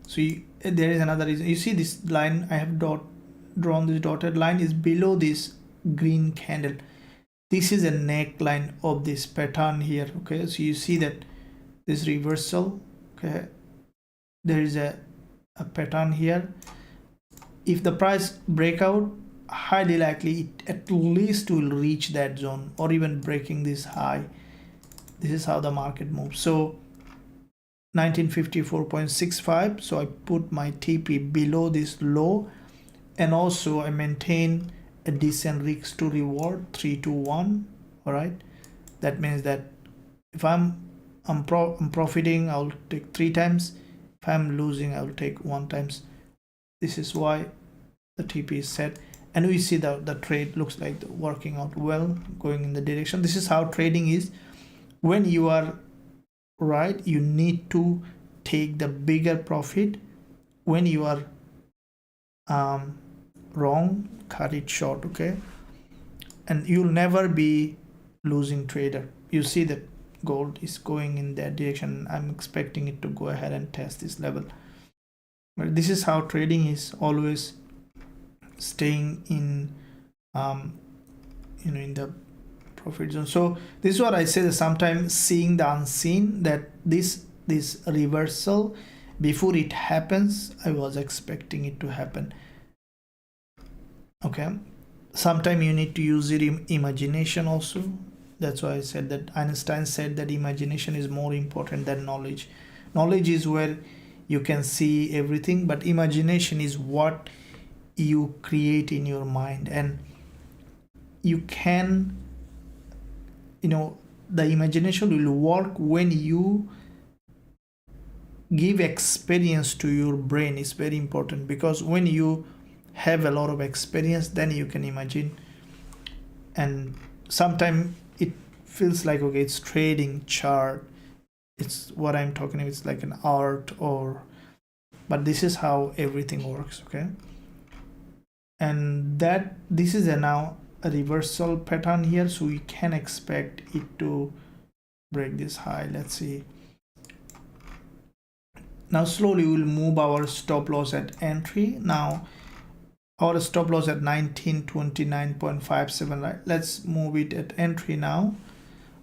so there is another reason. You see this line I have drawn, this dotted line is below this green candle. This is a neckline of this pattern here. Okay, so you see that this reversal. Okay, there is a pattern here. If the price breakout, highly likely it at least will reach that zone or even breaking this high. This is how the market moves. So 1954.65, so I put my TP below this low, and also I maintain a decent risk to reward 3 to 1. All right, that means that if I'm profiting, I'll take 3 times. If I'm losing, I'll take 1 times. This is why the TP is set, and we see that the trade looks like working out well, going in the direction. This is how trading is. When you are right, you need to take the bigger profit. When you are wrong, cut it short. Okay, and you'll never be losing trader. You see that gold is going in that direction. I'm expecting it to go ahead and test this level. But this is how trading is, always staying in in the profit zone. So this is what I say, that sometimes seeing the unseen, that this reversal, before it happens, I was expecting it to happen. Okay, sometimes you need to use your imagination also. That's why I said that Einstein said that imagination is more important than knowledge. Knowledge is where you can see everything, but imagination is what you create in your mind, and you can, the imagination will work when you give experience to your brain. Is very important, because when you have a lot of experience, then you can imagine. And sometimes it feels like, okay, it's trading chart, it's what I'm talking about, it's like an art, but this is how everything works. Okay, and that this is now a reversal pattern here, so we can expect it to break this high. Let's see. Now slowly we'll move our stop loss at entry. Now our stop loss at 1929.57, right? Let's move it at entry now.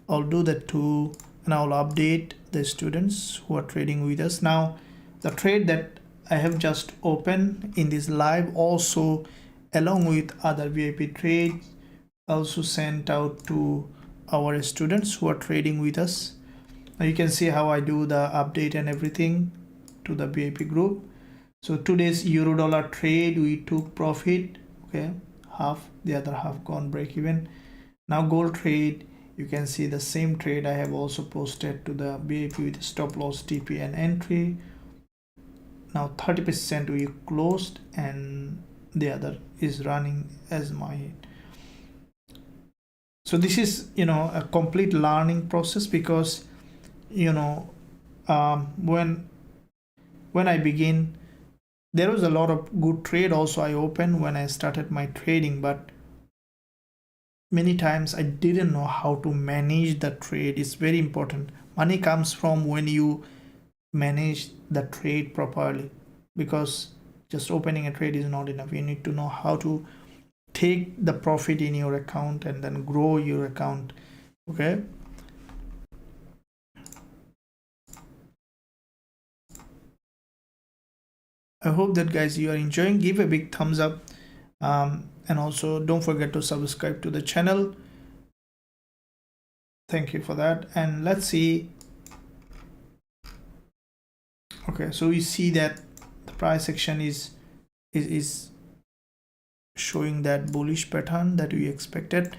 I'll do that too, and I'll update the students who are trading with us. Now the trade that I have just opened in this live, also along with other VIP trades, also sent out to our students who are trading with us. Now you can see how I do the update and everything to the VIP group. So today's euro dollar trade, we took profit. Okay, half, the other half gone break even. Now gold trade, you can see the same trade I have also posted to the VIP with stop loss, TP and entry. Now 30% we closed, and the other is running as my. So this is a complete learning process, because when I begin, there was a lot of good trade also I opened when I started my trading, but many times I didn't know how to manage the trade. It's very important. Money comes from when you manage the trade properly, because just opening a trade is not enough. You need to know how to take the profit in your account and then grow your account. Okay, I hope that guys you are enjoying. Give a big thumbs up, and also don't forget to subscribe to the channel. Thank you for that. And let's see. Okay, so we see that the price action is showing that bullish pattern that we expected.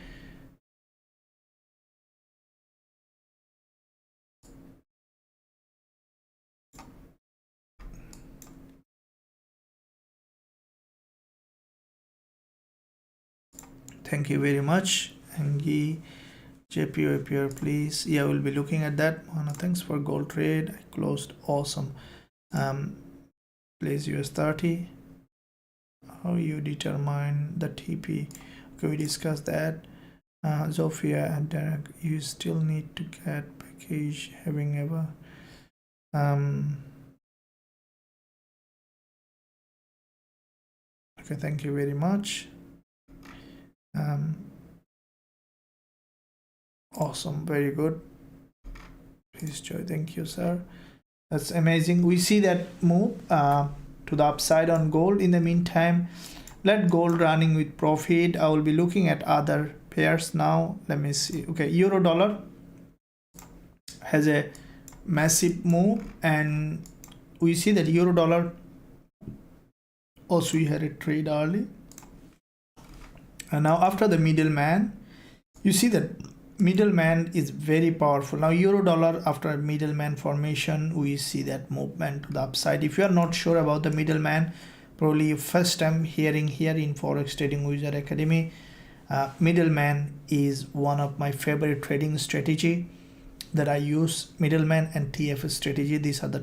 Thank you very much. And Gbpusd appear, please. Yeah, we'll be looking at that. Thanks for gold trade. I closed. Awesome. Place US30. How you determine the TP? Okay, we discussed that. Zofia and Derek, you still need to get package having ever. Okay, thank you very much. Awesome, very good. Please joy. Thank you, sir. That's amazing. We see that move to the upside on gold. In the meantime, let gold running with profit. I will be looking at other pairs now. Let me see. Okay, euro dollar has a massive move, and we see that euro dollar also we had a trade early, and now after the middleman, you see that middleman is very powerful. Now euro dollar after middleman formation, we see that movement to the upside. If you are not sure about the middleman, probably first time hearing here in Forex Trading Wizard Academy, middleman is one of my favorite trading strategy that I use. Middleman and TF strategy, these are the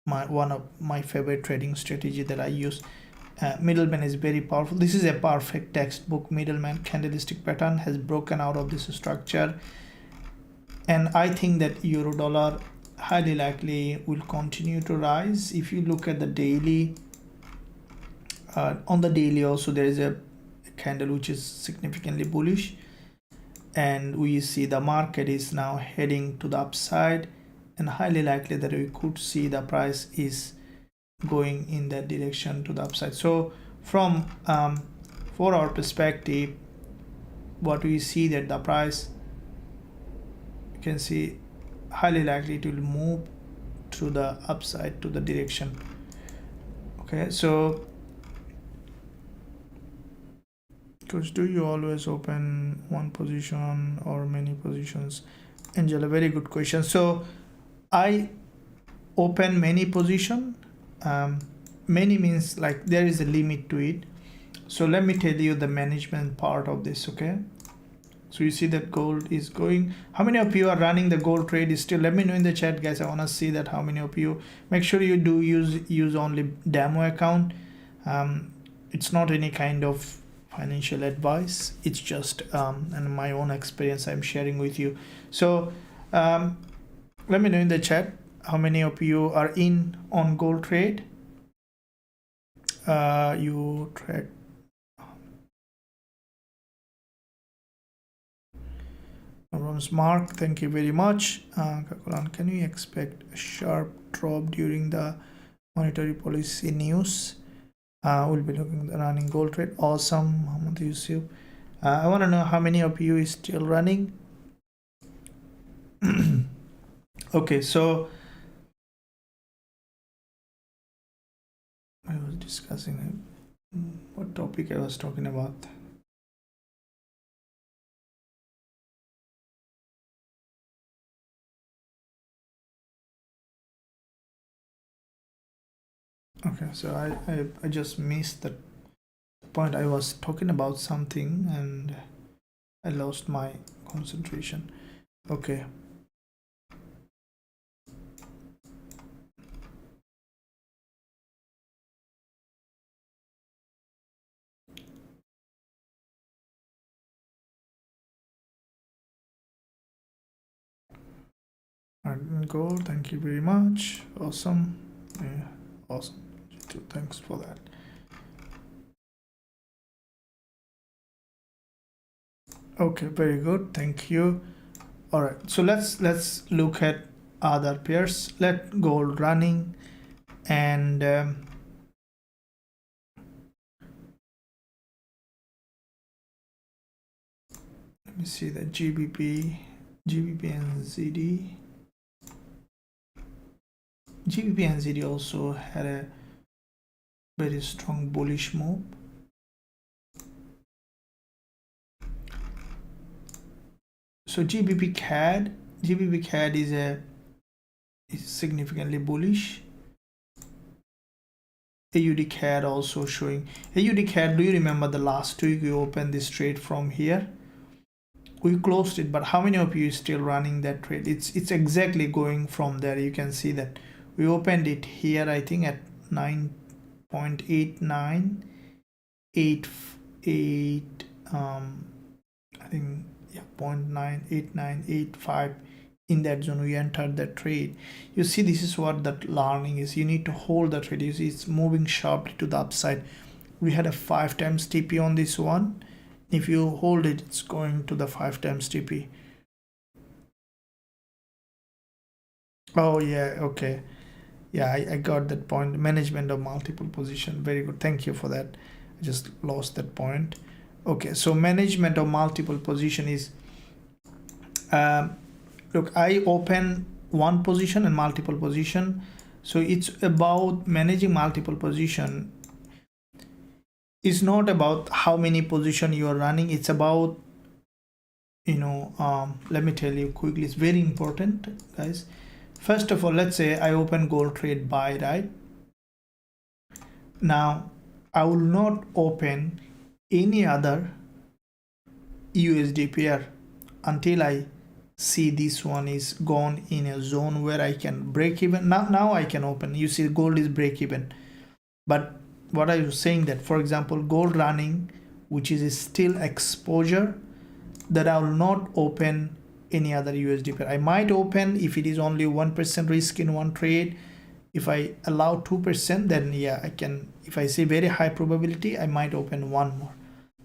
one of my favorite trading strategy that I use. Middleman is very powerful. This is a perfect textbook middleman. Candlestick pattern has broken out of this structure, and I think that euro dollar highly likely will continue to rise. If you look at the daily, on the daily also there is a candle which is significantly bullish, and we see the market is now heading to the upside, and highly likely that we could see the price is going in that direction to the upside. So from 4 hour perspective, what we see that the price, you can see highly likely it will move to the upside to the direction. Okay, so because do you always open one position or many positions? Angela, very good question. So I open many position. Many means like there is a limit to it. So let me tell you the management part of this. Okay, so you see that gold is going. How many of you are running the gold trade still? Let me know in the chat, guys. I want to see that how many of you. Make sure you do use only demo account. It's not any kind of financial advice, it's just and my own experience I'm sharing with you. So let me know in the chat how many of you are in on gold trade. You trade Mark, thank you very much. Kakulan, can we expect a sharp drop during the monetary policy news? We'll be looking at running gold trade. Awesome, Muhammad Yusuf. I want to know how many of you is still running. Okay, so I was discussing what topic I was talking about. Okay, so I just missed the point. I was talking about something and I lost my concentration. Okay. Gold, thank you very much. Awesome. Yeah, awesome. Thanks for that. Okay, very good, thank you. All right, so let's look at other pairs. Let gold running, and me see the GBP and ZD. GBP and ZD also had a very strong bullish move. So GBP CAD is significantly bullish. AUD CAD also showing. AUD CAD, do you remember the last week we opened this trade from here? We closed it, but how many of you is still running that trade? It's exactly going from there. You can see that we opened it here, I think at 9.8988 I think, yeah, 0.98985. in that zone we entered the trade. You see, this is what that learning is. You need to hold the trade. You see, it's moving sharply to the upside. We had a 5 times TP on this one. If you hold it, it's going to the 5 times TP. Oh yeah, okay, yeah, I got that point. Management of multiple position, very good, thank you for that. I just lost that point. Okay, so management of multiple position is look, I open one position and multiple position. So it's about managing multiple position. It's not about how many position you are running. It's about, you know, let me tell you quickly, it's very important, guys. First of all, let's say I open gold trade buy, right? Now I will not open any other USD pair until I see this one is gone in a zone where I can break even. Now I can open. You see gold is break even. But what I was saying that, for example, gold running, which is still exposure, that I will not open any other USD pair. I might open if it is only 1% risk in one trade. If I allow 2%, then yeah, I can. If I see very high probability, I might open one more.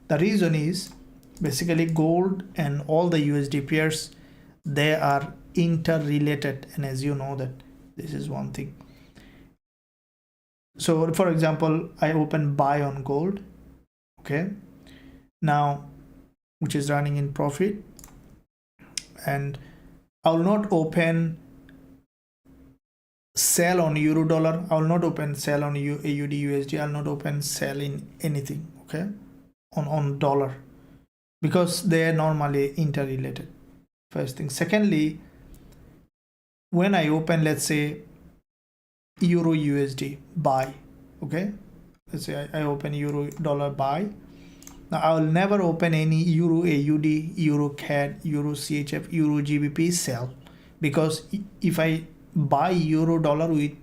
The reason is basically gold and all the USD pairs, they are interrelated, and as you know that this is one thing. So for example, I open buy on gold, okay, now, which is running in profit, and I will not open sell on euro dollar. I will not open sell on AUD USD. I will not open sell in anything, okay, on dollar, because they are normally interrelated. First thing. Secondly, when I open, let's say, euro USD buy, okay, let's say I open euro dollar buy. Now I will never open any euro AUD, euro CAD, euro CHF, euro GBP sell, because if I buy euro dollar with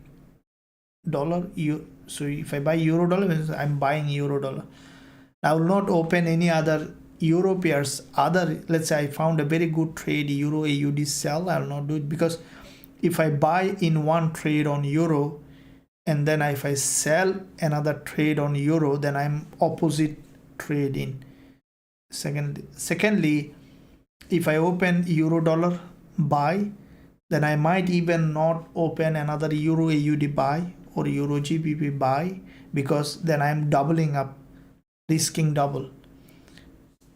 dollar, so if I buy euro dollar, I'm buying euro dollar. I will not open any other euro pairs. Other, let's say I found a very good trade euro AUD sell, I will not do it, because if I buy in one trade on euro and then if I sell another trade on euro, then I'm opposite trade in. Secondly, if I open euro dollar buy, then I might even not open another euro AUD buy or euro GBP buy, because then I'm doubling up, risking double.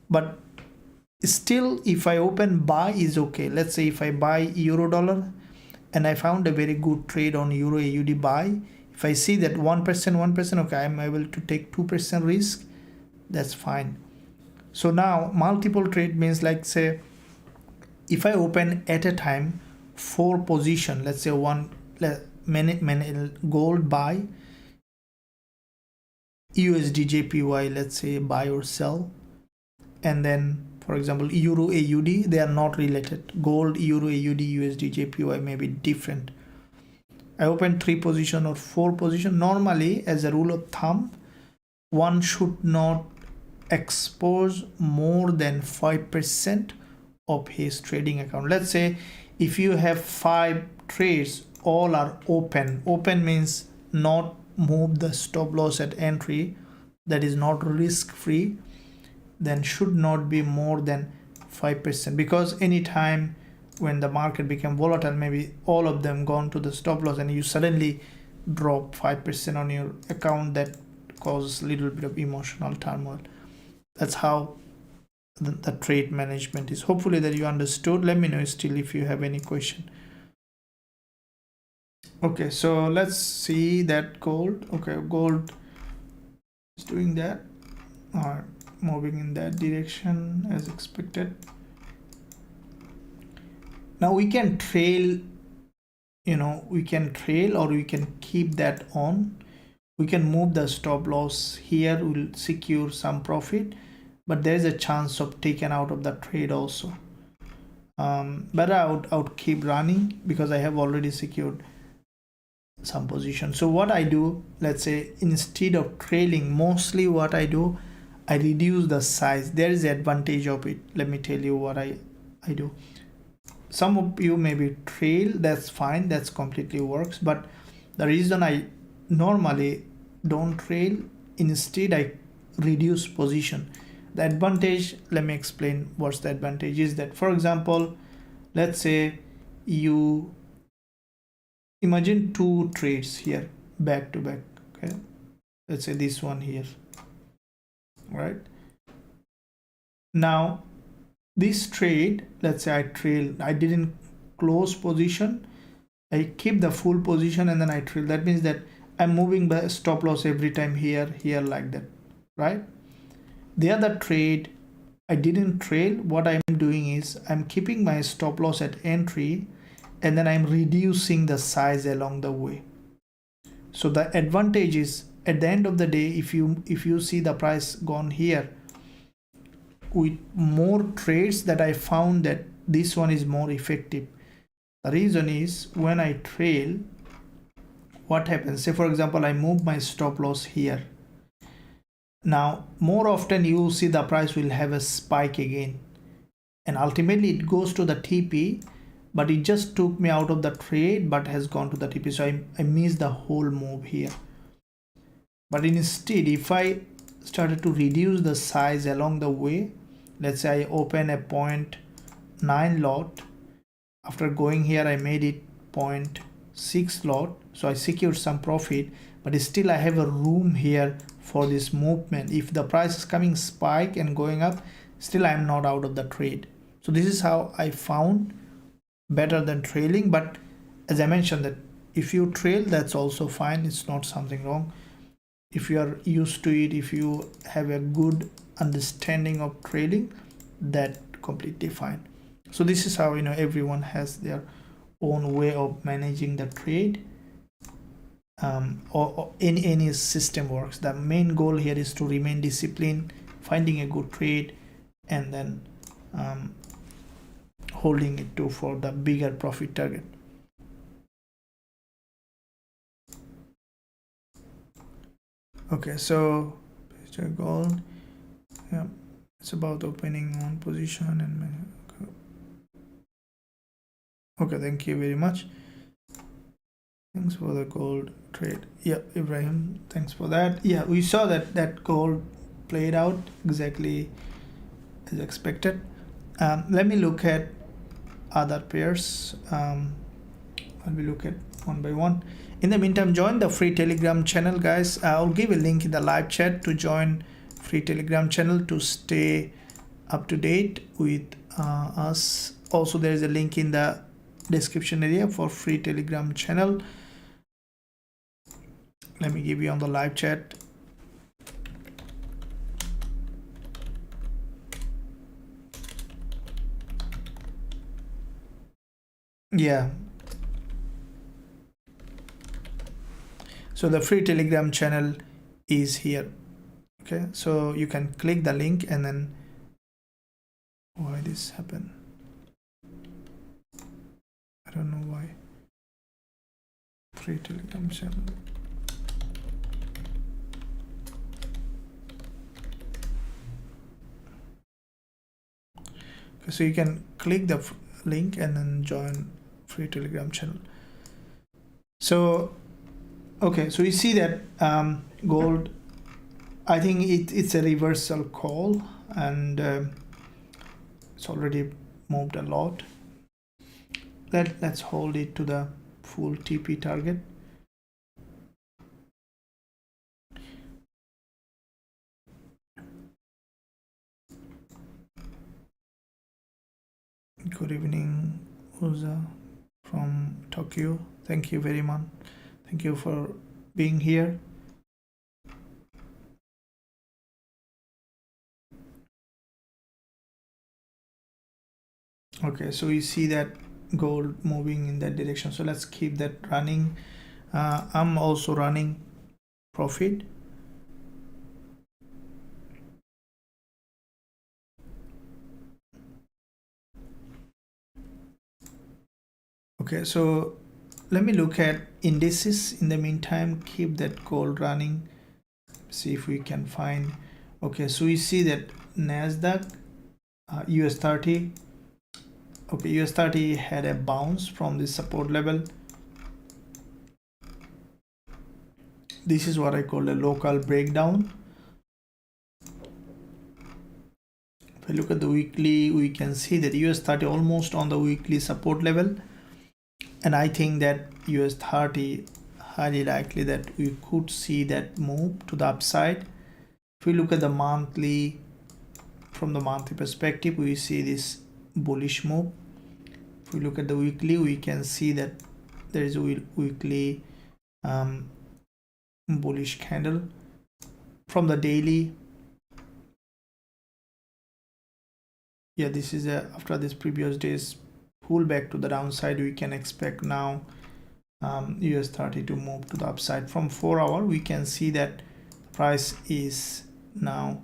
But still, if I open buy is okay. Let's say if I buy euro dollar and I found a very good trade on euro AUD buy, if I see that 1%, okay, I'm able to take 2% risk, that's fine. So now multiple trade means, like, say, if I open at a time 4 position, let's say one gold buy, Usdjpy, let's say buy or sell, and then for example euro AUD, they are not related. Gold, euro AUD, Usdjpy may be different. I open 3 position or 4 position. Normally, as a rule of thumb, one should not expose more than 5% of his trading account. Let's say if you have 5 trades, all are open. Open means not move the stop loss at entry, that is not risk free, then should not be more than 5%, because anytime when the market became volatile, maybe all of them gone to the stop loss and you suddenly drop 5% on your account, that causes a little bit of emotional turmoil. That's how the trade management is. Hopefully that you understood. Let me know still if you have any question. Okay, so let's see that gold. Okay, gold is doing that, or moving in that direction as expected. Now we can trail, we can trail, or we can keep that on. We can move the stop loss here, will secure some profit, but there's a chance of taken out of the trade also. But I would keep running because I have already secured some position. So what I do, let's say instead of trailing, mostly what I do, I reduce the size. There is the advantage of it. Let me tell you what I do. Some of you maybe trail, that's fine, that's completely works, but the reason I normally don't trail, instead I reduce position. The advantage, let me explain what's the advantage is that, for example, let's say you imagine two trades here back to back. Okay, let's say this one here, right? Now this trade, let's say I trail, I didn't close position, I keep the full position and then I trail. That means that I'm moving the stop loss every time here like that, right? The other trade, I didn't trail. What I'm doing is I'm keeping my stop loss at entry and then I'm reducing the size along the way. So the advantage is at the end of the day, if you see the price gone here, with more trades that I found that this one is more effective. The reason is when I trail, what happens? Say for example, I move my stop loss here. Now more often you see the price will have a spike again, and ultimately it goes to the TP, but it just took me out of the trade but has gone to the TP, so I missed the whole move here. But instead, if I started to reduce the size along the way, let's say I open a 0.9 lot, after going here I made it 0.6 lot, so I secured some profit, but still I have a room here for this movement. If the price is coming spike and going up, still I am not out of the trade. So this is how I found better than trailing. But as I mentioned, that if you trail, that's also fine, it's not something wrong. If you are used to it, if you have a good understanding of trading, that completely fine. So this is how everyone has their own way of managing the trade, or any system works. The main goal here is to remain disciplined, finding a good trade, and then holding it for the bigger profit target. Okay, so gold, yeah, it's about opening one position and okay, thank you very much. Thanks for the gold trade. Yeah, Ibrahim, thanks for that. Yeah, we saw that gold played out exactly as expected. Let me look at other pairs. I'll be look at one by one. In the meantime, join the free Telegram channel, guys. I'll give a link in the live chat to join free Telegram channel to stay up to date with us. Also, there is a link in the description area for free Telegram channel. Let me give you on the live chat. Yeah, so the free Telegram channel is here. Okay, so you can click the link, and then why this happened, I don't know why. Free Telegram channel. Okay, so you can click the link and then join free Telegram channel. So okay, so you see that gold, I think it's a reversal call, and it's already moved a lot. Let's hold it to the full TP target. Good evening, Uza from Tokyo. Thank you very much. Thank you for being here. Okay, so you see that gold moving in that direction. So let's keep that running. I'm also running profit. Okay, so let me look at indices in the meantime. Keep that gold running. See if we can find. Okay, so we see that NASDAQ, US30. Okay, US30 had a bounce from this support level. This is what I call a local breakdown. If I look at the weekly, we can see that US30 almost on the weekly support level. And I think that US30 highly likely that we could see that move to the upside. If we look at the monthly, from the monthly perspective, we see this bullish move. If we look at the weekly, we can see that there is a weekly bullish candle. From the daily, yeah, this is after this previous day's pullback to the downside, we can expect now US30 to move to the upside. From 4 hour, we can see that price is now,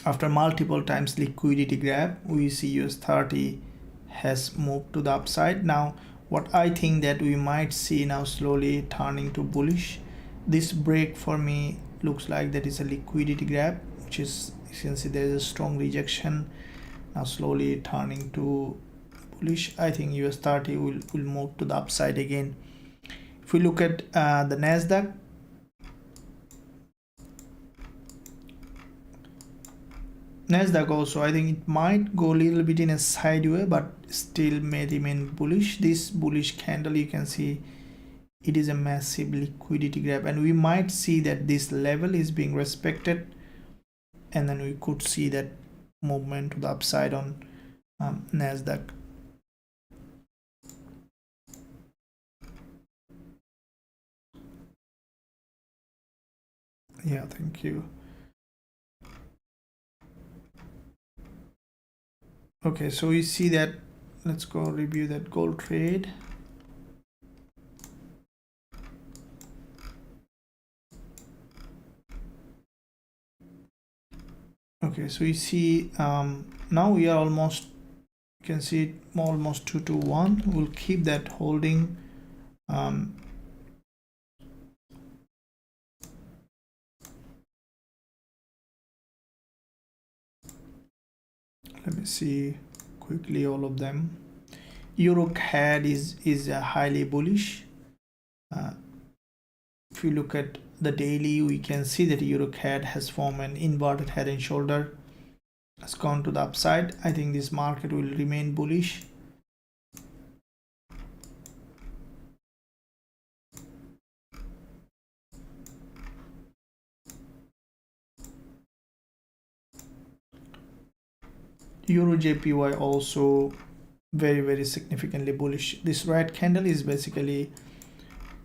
after multiple times liquidity grab, we see US30 has moved to the upside. Now what I think that we might see now slowly turning to bullish. This break for me looks like that is a liquidity grab, which is, you can see there is a strong rejection, now slowly turning to bullish. I think US30 will move to the upside again. If we look at the NASDAQ, also, I think it might go a little bit in a sideway, but still may remain bullish. This bullish candle, you can see it is a massive liquidity grab, and we might see that this level is being respected, and then we could see that movement to the upside on NASDAQ. Yeah, thank you. Okay, so we see that, let's go review that gold trade. Okay, so we see now we are almost, you can see it almost 2 to 1. We'll keep that holding. Let me see quickly all of them. Eurusd is highly bullish. If you look at the daily, we can see that Eurusd has formed an inverted head and shoulder, has gone to the upside. I think this market will remain bullish. Usdjpy also very significantly bullish. This red candle is basically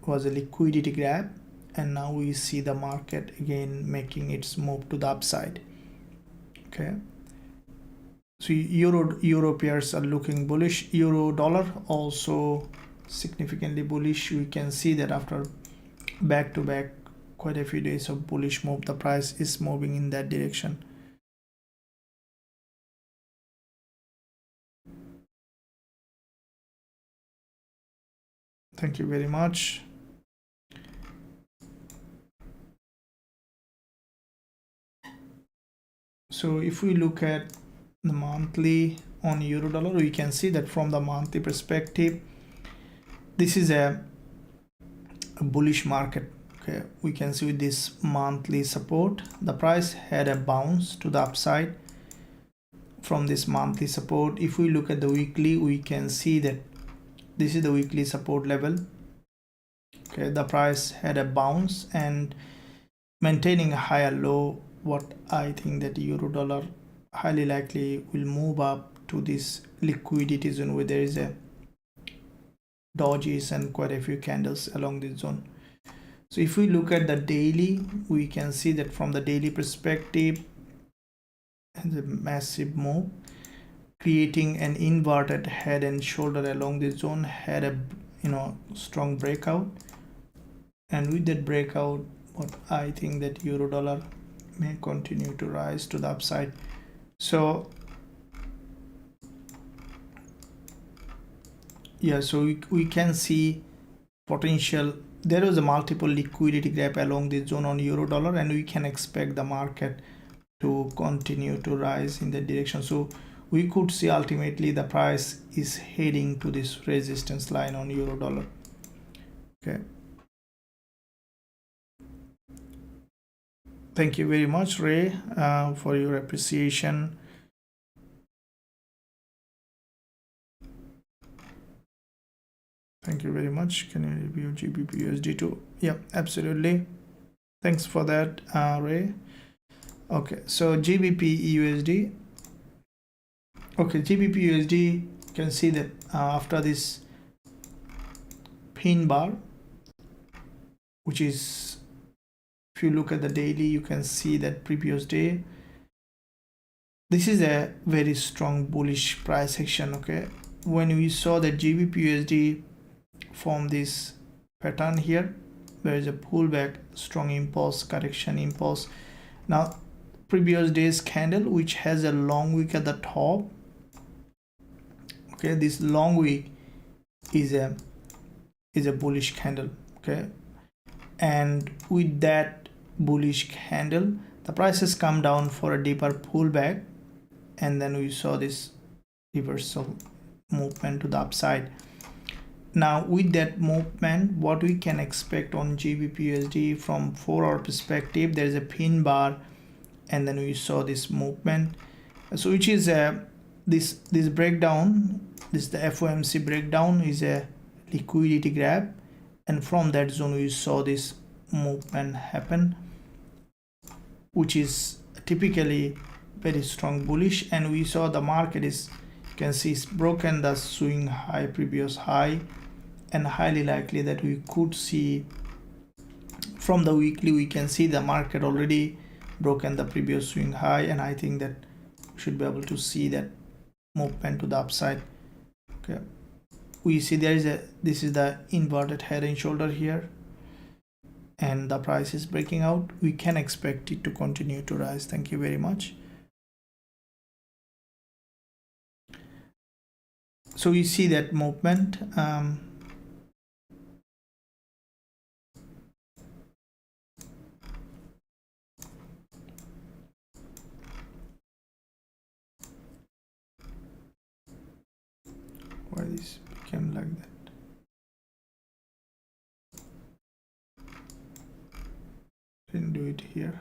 was a liquidity grab, and now we see the market again making its move to the upside. Okay, so euro pairs are looking bullish. Euro dollar also significantly bullish. We can see that after back to back quite a few days of bullish move, the price is moving in that direction. Thank you very much. So if we look at the monthly on euro dollar, we can see that from the monthly perspective, this is a bullish market. Okay, we can see with this monthly support, the price had a bounce to the upside from this monthly support. If we look at the weekly, we can see that this is the weekly support level. Okay, the price had a bounce and maintaining a higher low. What I think that euro dollar highly likely will move up to this liquidity zone where there is a dodges and quite a few candles along this zone. So if we look at the daily, we can see that from the daily perspective, the massive move creating an inverted head and shoulder along this zone, had a strong breakout, and with that breakout, what I think that euro dollar may continue to rise to the upside. So yeah, so we can see potential. There was a multiple liquidity gap along this zone on euro dollar, and we can expect the market to continue to rise in that direction. So we could see ultimately the price is heading to this resistance line on euro dollar. Okay, thank you very much, Ray, for your appreciation. Thank you very much. Can you review Gbpusd too? Yeah, absolutely. Thanks for that, Ray. Okay, so Gbpusd. Okay, Gbpusd, you can see that after this pin bar, which is, if you look at the daily, you can see that previous day, this is a very strong bullish price action. Okay, when we saw that Gbpusd form this pattern here, there is a pullback, strong impulse, correction impulse. Now previous day's candle, which has a long wick at the top, okay, this long wick is a bullish candle. Okay, and with that bullish candle, the prices come down for a deeper pullback, and then we saw this reversal movement to the upside. Now with that movement, what we can expect on Gbpusd from 4-hour perspective, there is a pin bar, and then we saw this movement. So which is this breakdown, this the FOMC breakdown is a liquidity grab, and from that zone we saw this movement happen, which is typically very strong bullish. And we saw the market is, you can see, it's broken the swing high, previous high, and highly likely that we could see from the weekly, we can see the market already broken the previous swing high, and I think that we should be able to see that movement to the upside. Okay, we see there is this is the inverted head and shoulder here, and the price is breaking out. We can expect it to continue to rise. Thank you very much. So we see that movement. Why this became like that? Didn't do it here.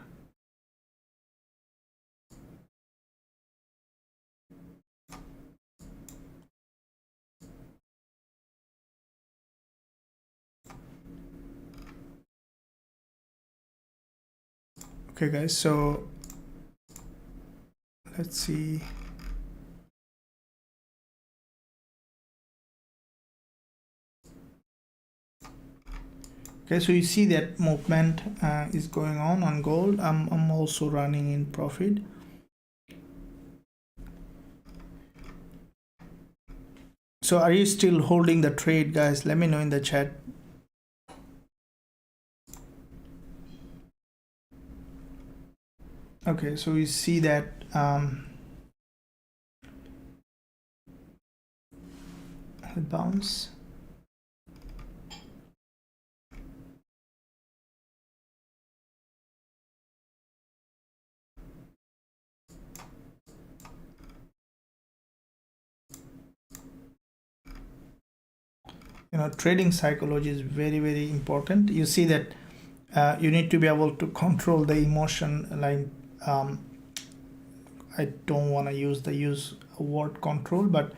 Okay guys, so let's see. Okay, so you see that movement is going on gold. I'm also running in profit. So are you still holding the trade, guys? Let me know in the chat. Okay, so we see that the bounce. Trading psychology is very, very important. You see that you need to be able to control the emotion. Like I don't want to use the word control, but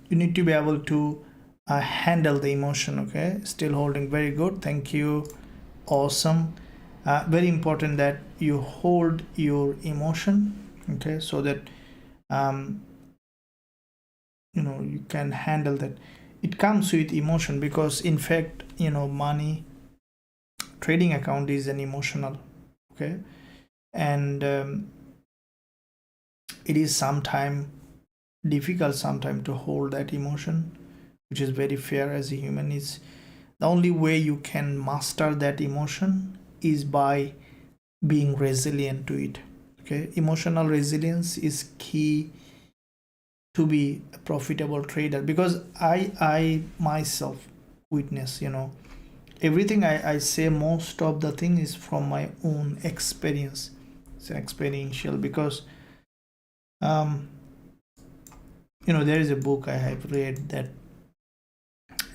you need to be able to handle the emotion. Okay, still holding, very good, thank you, awesome. Very important that you hold your emotion, okay, so that you can handle that. It comes with emotion, because in fact, money trading account is an emotional, okay, and it is sometime difficult sometime to hold that emotion, which is very fair. As a human, is the only way you can master that emotion is by being resilient to it. Okay, emotional resilience is key to be a profitable trader, because I myself witness, everything I say, most of the thing is from my own experience. It's experiential, because um there is a book I have read that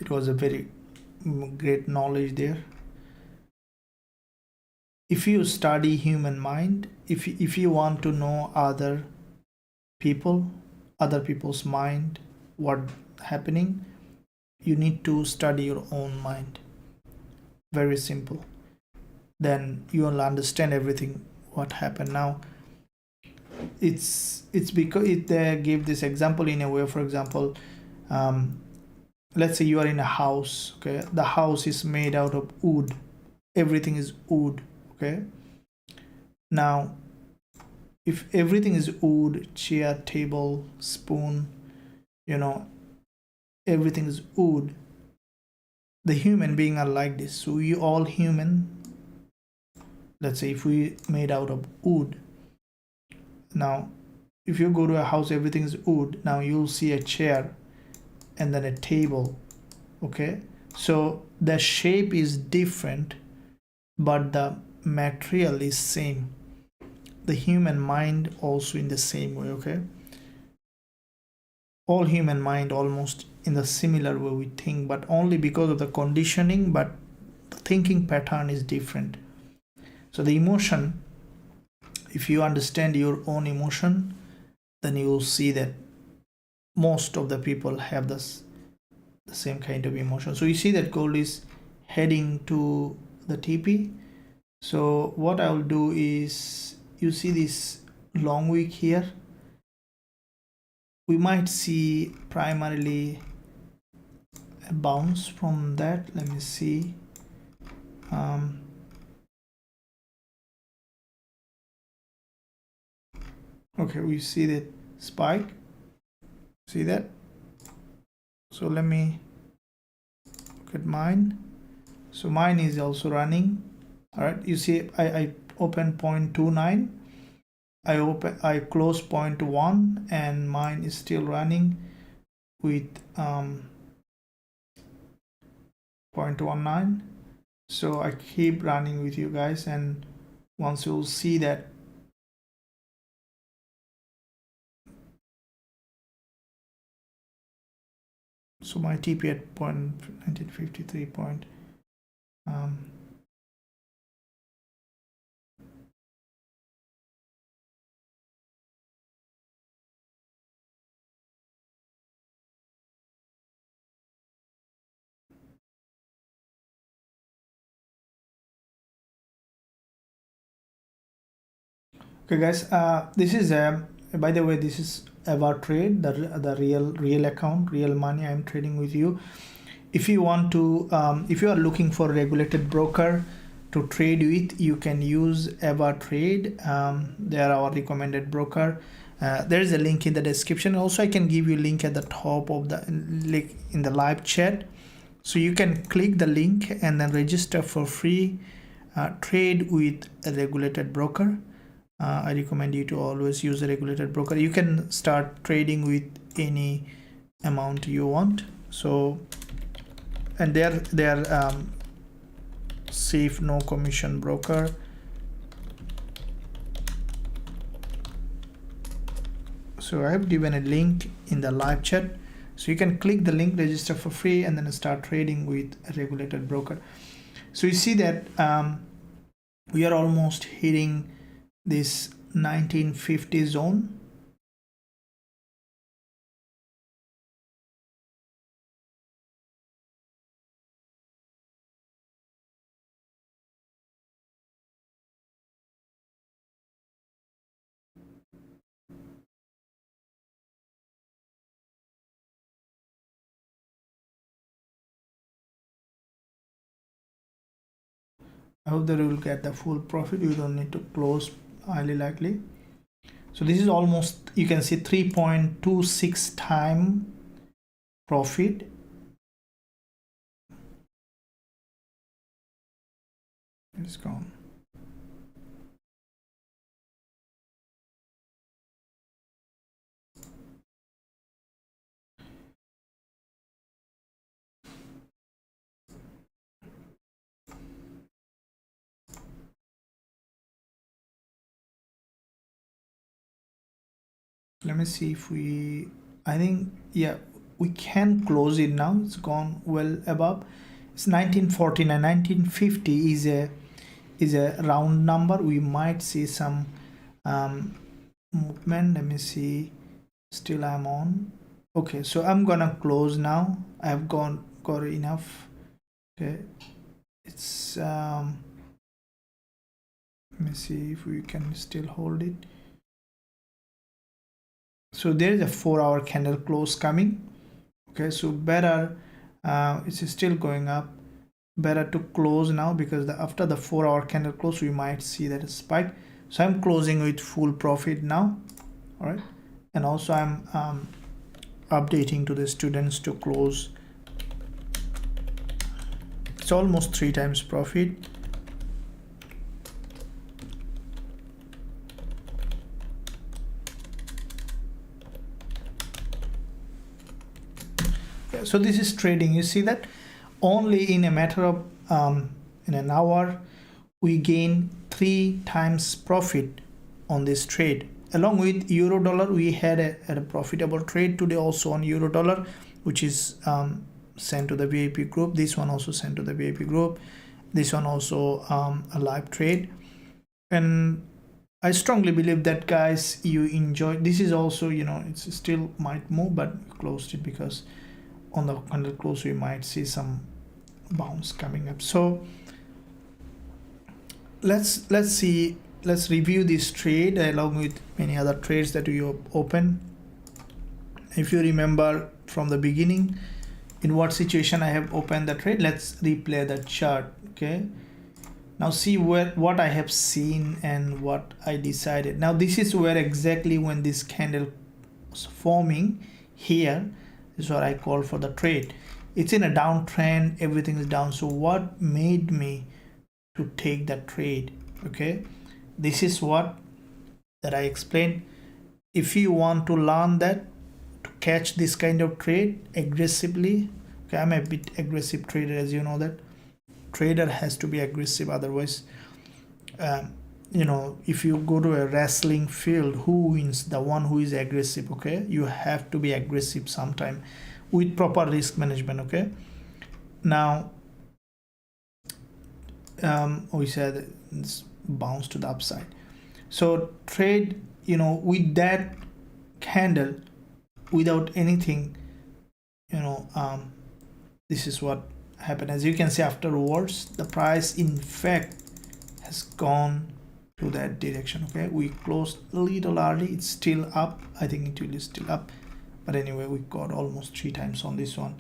it was a very great knowledge there. If you study human mind, if you want to know people other people's mind, what happening, you need to study your own mind. Very simple. Then you will understand everything what happened. Now it's because they give this example in a way. For example, let's say you are in a house. Okay, the house is made out of wood. Everything is wood. Okay, now if everything is wood, chair, table, spoon, you know everything is wood, the human being are like this. So we all human, let's say if we made out of wood. Now if you go to a house, everything is wood. Now you'll see a chair and then a table. Okay, so the shape is different, but the material is same. The human mind also in the same way. Okay, all human mind almost in the similar way we think, but only because of the conditioning, but the thinking pattern is different. So the emotion, if you understand your own emotion, then you will see that most of the people have the same kind of emotion. So you see that gold is heading to the TP. So what I will do is, you see this long wick here, we might see primarily a bounce from that. Let me see. Okay, we see that spike. See that? So let me look at mine. So mine is also running. All right, you see I open 0.29, I close 0.1, and mine is still running with 0.19. So I keep running with you guys, and once you'll see that so my TP at 1953 point. Okay guys, this is by the way, this is about trade, the real account, real money I'm trading with you. If you want to if you are looking for a regulated broker to trade with, you can use Eva Trade. They are our recommended broker. There is a link in the description. Also I can give you a link at the top of the link in the live chat, so you can click the link and then register for free. Trade with a regulated broker. I recommend you to always use a regulated broker. You can start trading with any amount you want. So, and they're safe, no commission broker. So I have given a link in the live chat, so you can click the link, register for free, and then start trading with a regulated broker. So you see that we are almost hitting this 1950 zone. I hope that you will get the full profit. You don't need to close, highly likely. So this is almost, you can see 3.26 time profit. It's gone. Let me see if we, I think, yeah, we can close it now. It's gone well above. It's 1949. 1950 is a round number. We might see some movement. Let me see. Still I'm on. Okay, so I'm gonna close now. I've got enough. Okay, it's let me see if we can still hold it. So there is a 4-hour candle close coming. Okay, so better, it's still going up. Better to close now, because after the 4-hour candle close we might see that spike. So I'm closing with full profit now. All right, and also I'm updating to the students to close. It's almost 3 times profit. So this is trading. You see that only in a matter of in an hour we gain 3 times profit on this trade. Along with euro dollar, we had a profitable trade today also on euro dollar, which is sent to the VIP group. This one also sent to the VIP group. This one also a live trade. And I strongly believe that, guys, you enjoy. This is also, you know, it's still might move, but we closed it because on the candle close we might see some bounce coming up. So let's review this trade along with many other trades that we open. If you remember from the beginning in what situation I have opened the trade, let's replay the chart. Okay, now see what I have seen and what I decided. Now this is where exactly when this candle was forming here is what I call for the trade. It's in a downtrend, everything is down. So what made me to take that trade? Okay, this is what that I explained. If you want to learn that, to catch this kind of trade aggressively, okay, I'm a bit aggressive trader, as you know that trader has to be aggressive, otherwise you know, if you go to a wrestling field, who wins? The one who is aggressive. Okay, you have to be aggressive sometime with proper risk management. Okay, now we said it's bounce to the upside. So trade, you know, with that candle without anything, you know, this is what happened. As you can see, afterwards the price in fact has gone to that direction. Okay, we closed a little early. It's still up. I think it will be still up, but anyway, we got almost 3 times on this one.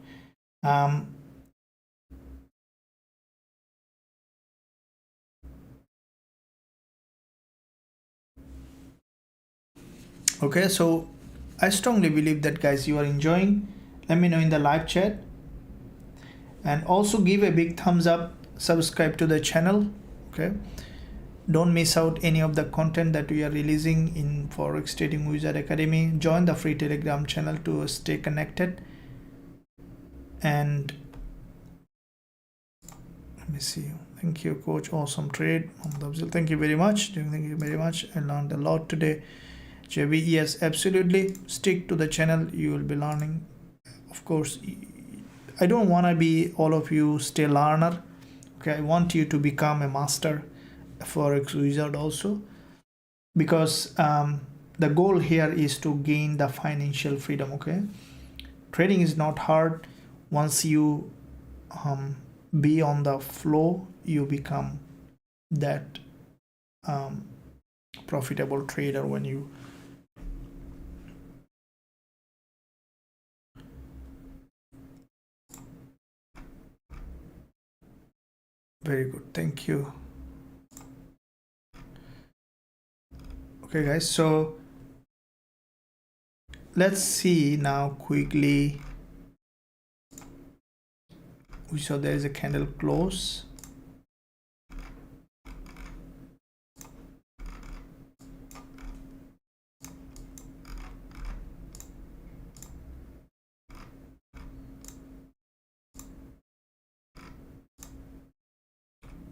Okay, so I strongly believe that, guys, you are enjoying. Let me know in the live chat, and also give a big thumbs up, subscribe to the channel. Okay, don't miss out any of the content that we are releasing in Forex Trading Wizard Academy. Join the free Telegram channel to stay connected. And let me see. Thank you, coach. Awesome trade. Thank you very much. Thank you very much. I learned a lot today. JB, yes, absolutely. Stick to the channel. You will be learning. Of course, I don't want to be all of you stay learner. Okay, I want you to become a master Forex wizard also, because the goal here is to gain the financial freedom. Okay, trading is not hard. Once you be on the flow, you become that profitable trader. When you very good, thank you. Okay guys, so let's see now quickly. We saw there is a candle close.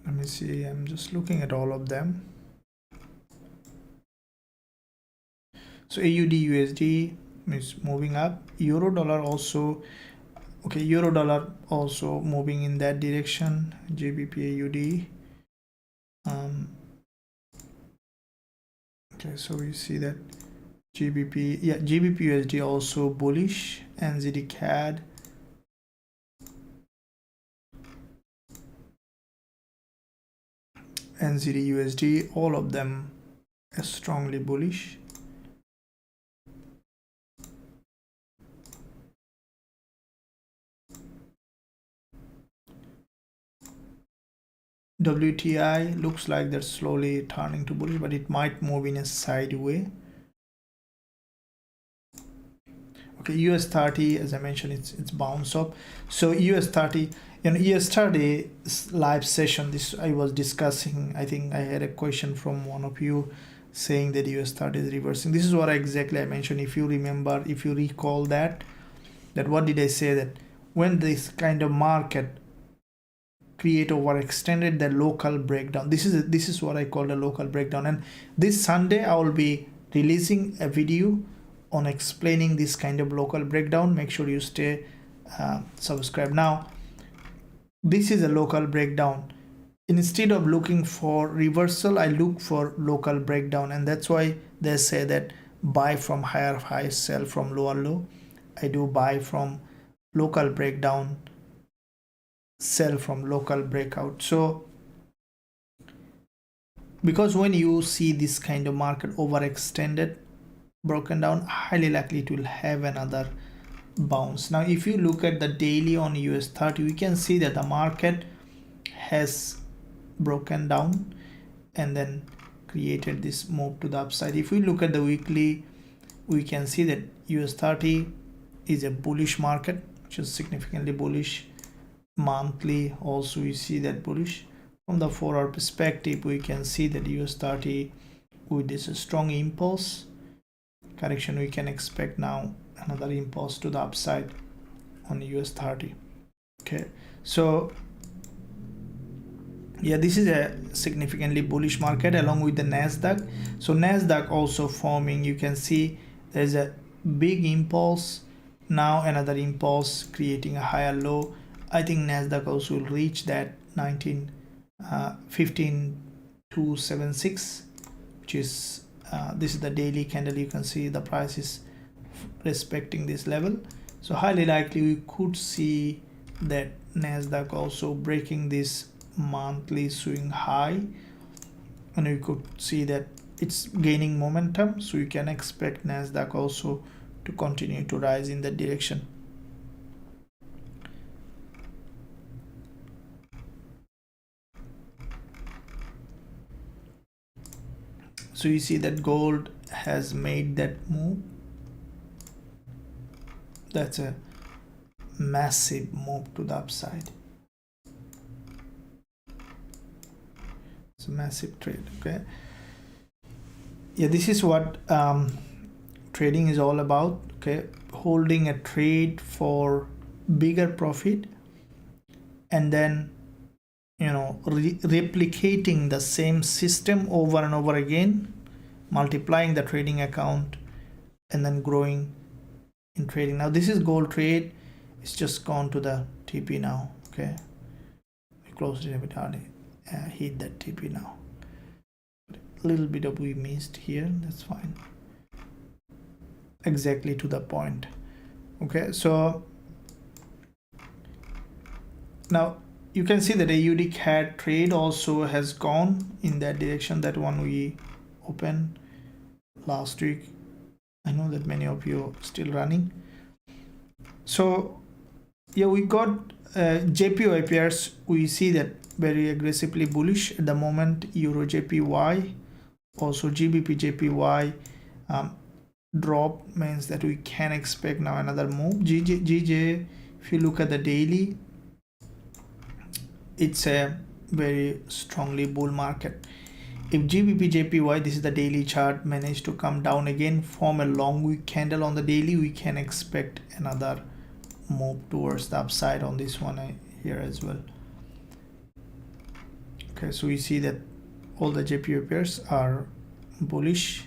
Let me see, I'm just looking at all of them. So AUD USD is moving up, euro dollar also, okay, euro dollar also moving in that direction, GBP AUD. Okay, so we see that GBP, yeah, GBP USD also bullish, NZD CAD, NZD USD, all of them are strongly bullish. WTI looks like they're slowly turning to bullish, but it might move in a sideway. Okay, US30, as I mentioned, it's bounce up. So US30, yesterday live session, this I was discussing, I think I had a question from one of you saying that US30 is reversing. This is what exactly I mentioned. If you remember, if you recall that what did I say? That when this kind of market create overextended, the local breakdown, this is what I call the local breakdown. And this Sunday I will be releasing a video on explaining this kind of local breakdown. Make sure you stay subscribed. Now this is a local breakdown. Instead of looking for reversal, I look for local breakdown, and that's why they say that buy from higher high, sell from lower low. I do buy from local breakdown, sell from local breakout. So because when you see this kind of market overextended, broken down, highly likely it will have another bounce. Now if you look at the daily on US30, we can see that the market has broken down and then created this move to the upside. If we look at the weekly, we can see that US30 is a bullish market, which is significantly bullish. Monthly also we see that bullish. From the 4-hour perspective, we can see that US30 with this strong impulse correction, we can expect now another impulse to the upside on US30. Okay, so yeah, this is a significantly bullish market along with the NASDAQ. So NASDAQ also forming, you can see there's a big impulse, now another impulse creating a higher low. I think NASDAQ also will reach that 15276, which is this is the daily candle. You can see the price is respecting this level, so highly likely we could see that NASDAQ also breaking this monthly swing high, and we could see that it's gaining momentum, so you can expect NASDAQ also to continue to rise in that direction. So you see that gold has made that move. That's a massive move to the upside. It's a massive trade. Okay, yeah, this is what trading is all about. Okay, holding a trade for bigger profit and then replicating the same system over and over again, multiplying the trading account and then growing in trading. Now this is gold trade. It's just gone to the TP now. Okay, we closed it a bit early, hit that TP now. A little bit of we missed here, that's fine, exactly to the point. Okay, so now you can see that AUD CAD trade also has gone in that direction. That one we opened last week. I know that many of you are still running. So yeah, we got JPY pairs. We see that very aggressively bullish at the moment. Eurojpy Also GBP/JPY drop means that we can expect now another move. GJ, if you look at the daily, it's a very strongly bull market. If GBP/JPY, this is the daily chart, managed to come down again, form a long wick candle on the daily, we can expect another move towards the upside on this one here as well. Okay, so we see that all the JPY pairs are bullish.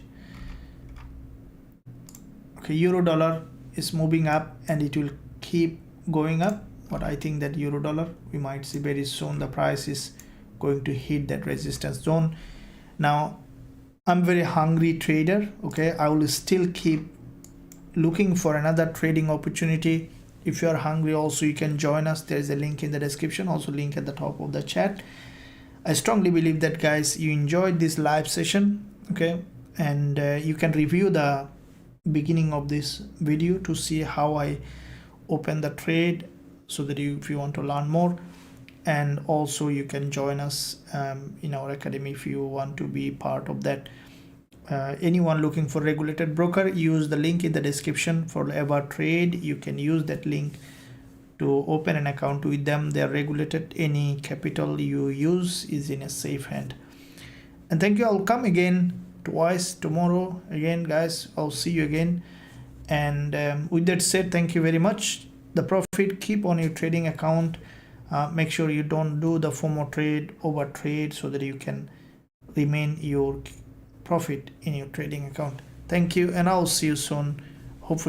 Okay, euro dollar is moving up and it will keep going up, but I think that euro dollar, we might see very soon the price is going to hit that resistance zone. Now I'm very hungry trader. Okay, I will still keep looking for another trading opportunity. If you are hungry also, you can join us. There is a link in the description, also link at the top of the chat. I strongly believe that, guys, you enjoyed this live session. Okay, and you can review the beginning of this video to see how I open the trade, so that if you want to learn more. And also you can join us in our academy if you want to be part of that. Anyone looking for regulated broker, use the link in the description for Ever Trade. You can use that link to open an account with them. They are regulated. Any capital you use is in a safe hand. And thank you. I'll come again twice tomorrow again, guys. I'll see you again. And with that said, thank you very much. The profit, keep on your trading account. Make sure you don't do the FOMO trade, over trade, so that you can remain your profit in your trading account. Thank you, and I'll see you soon, hopefully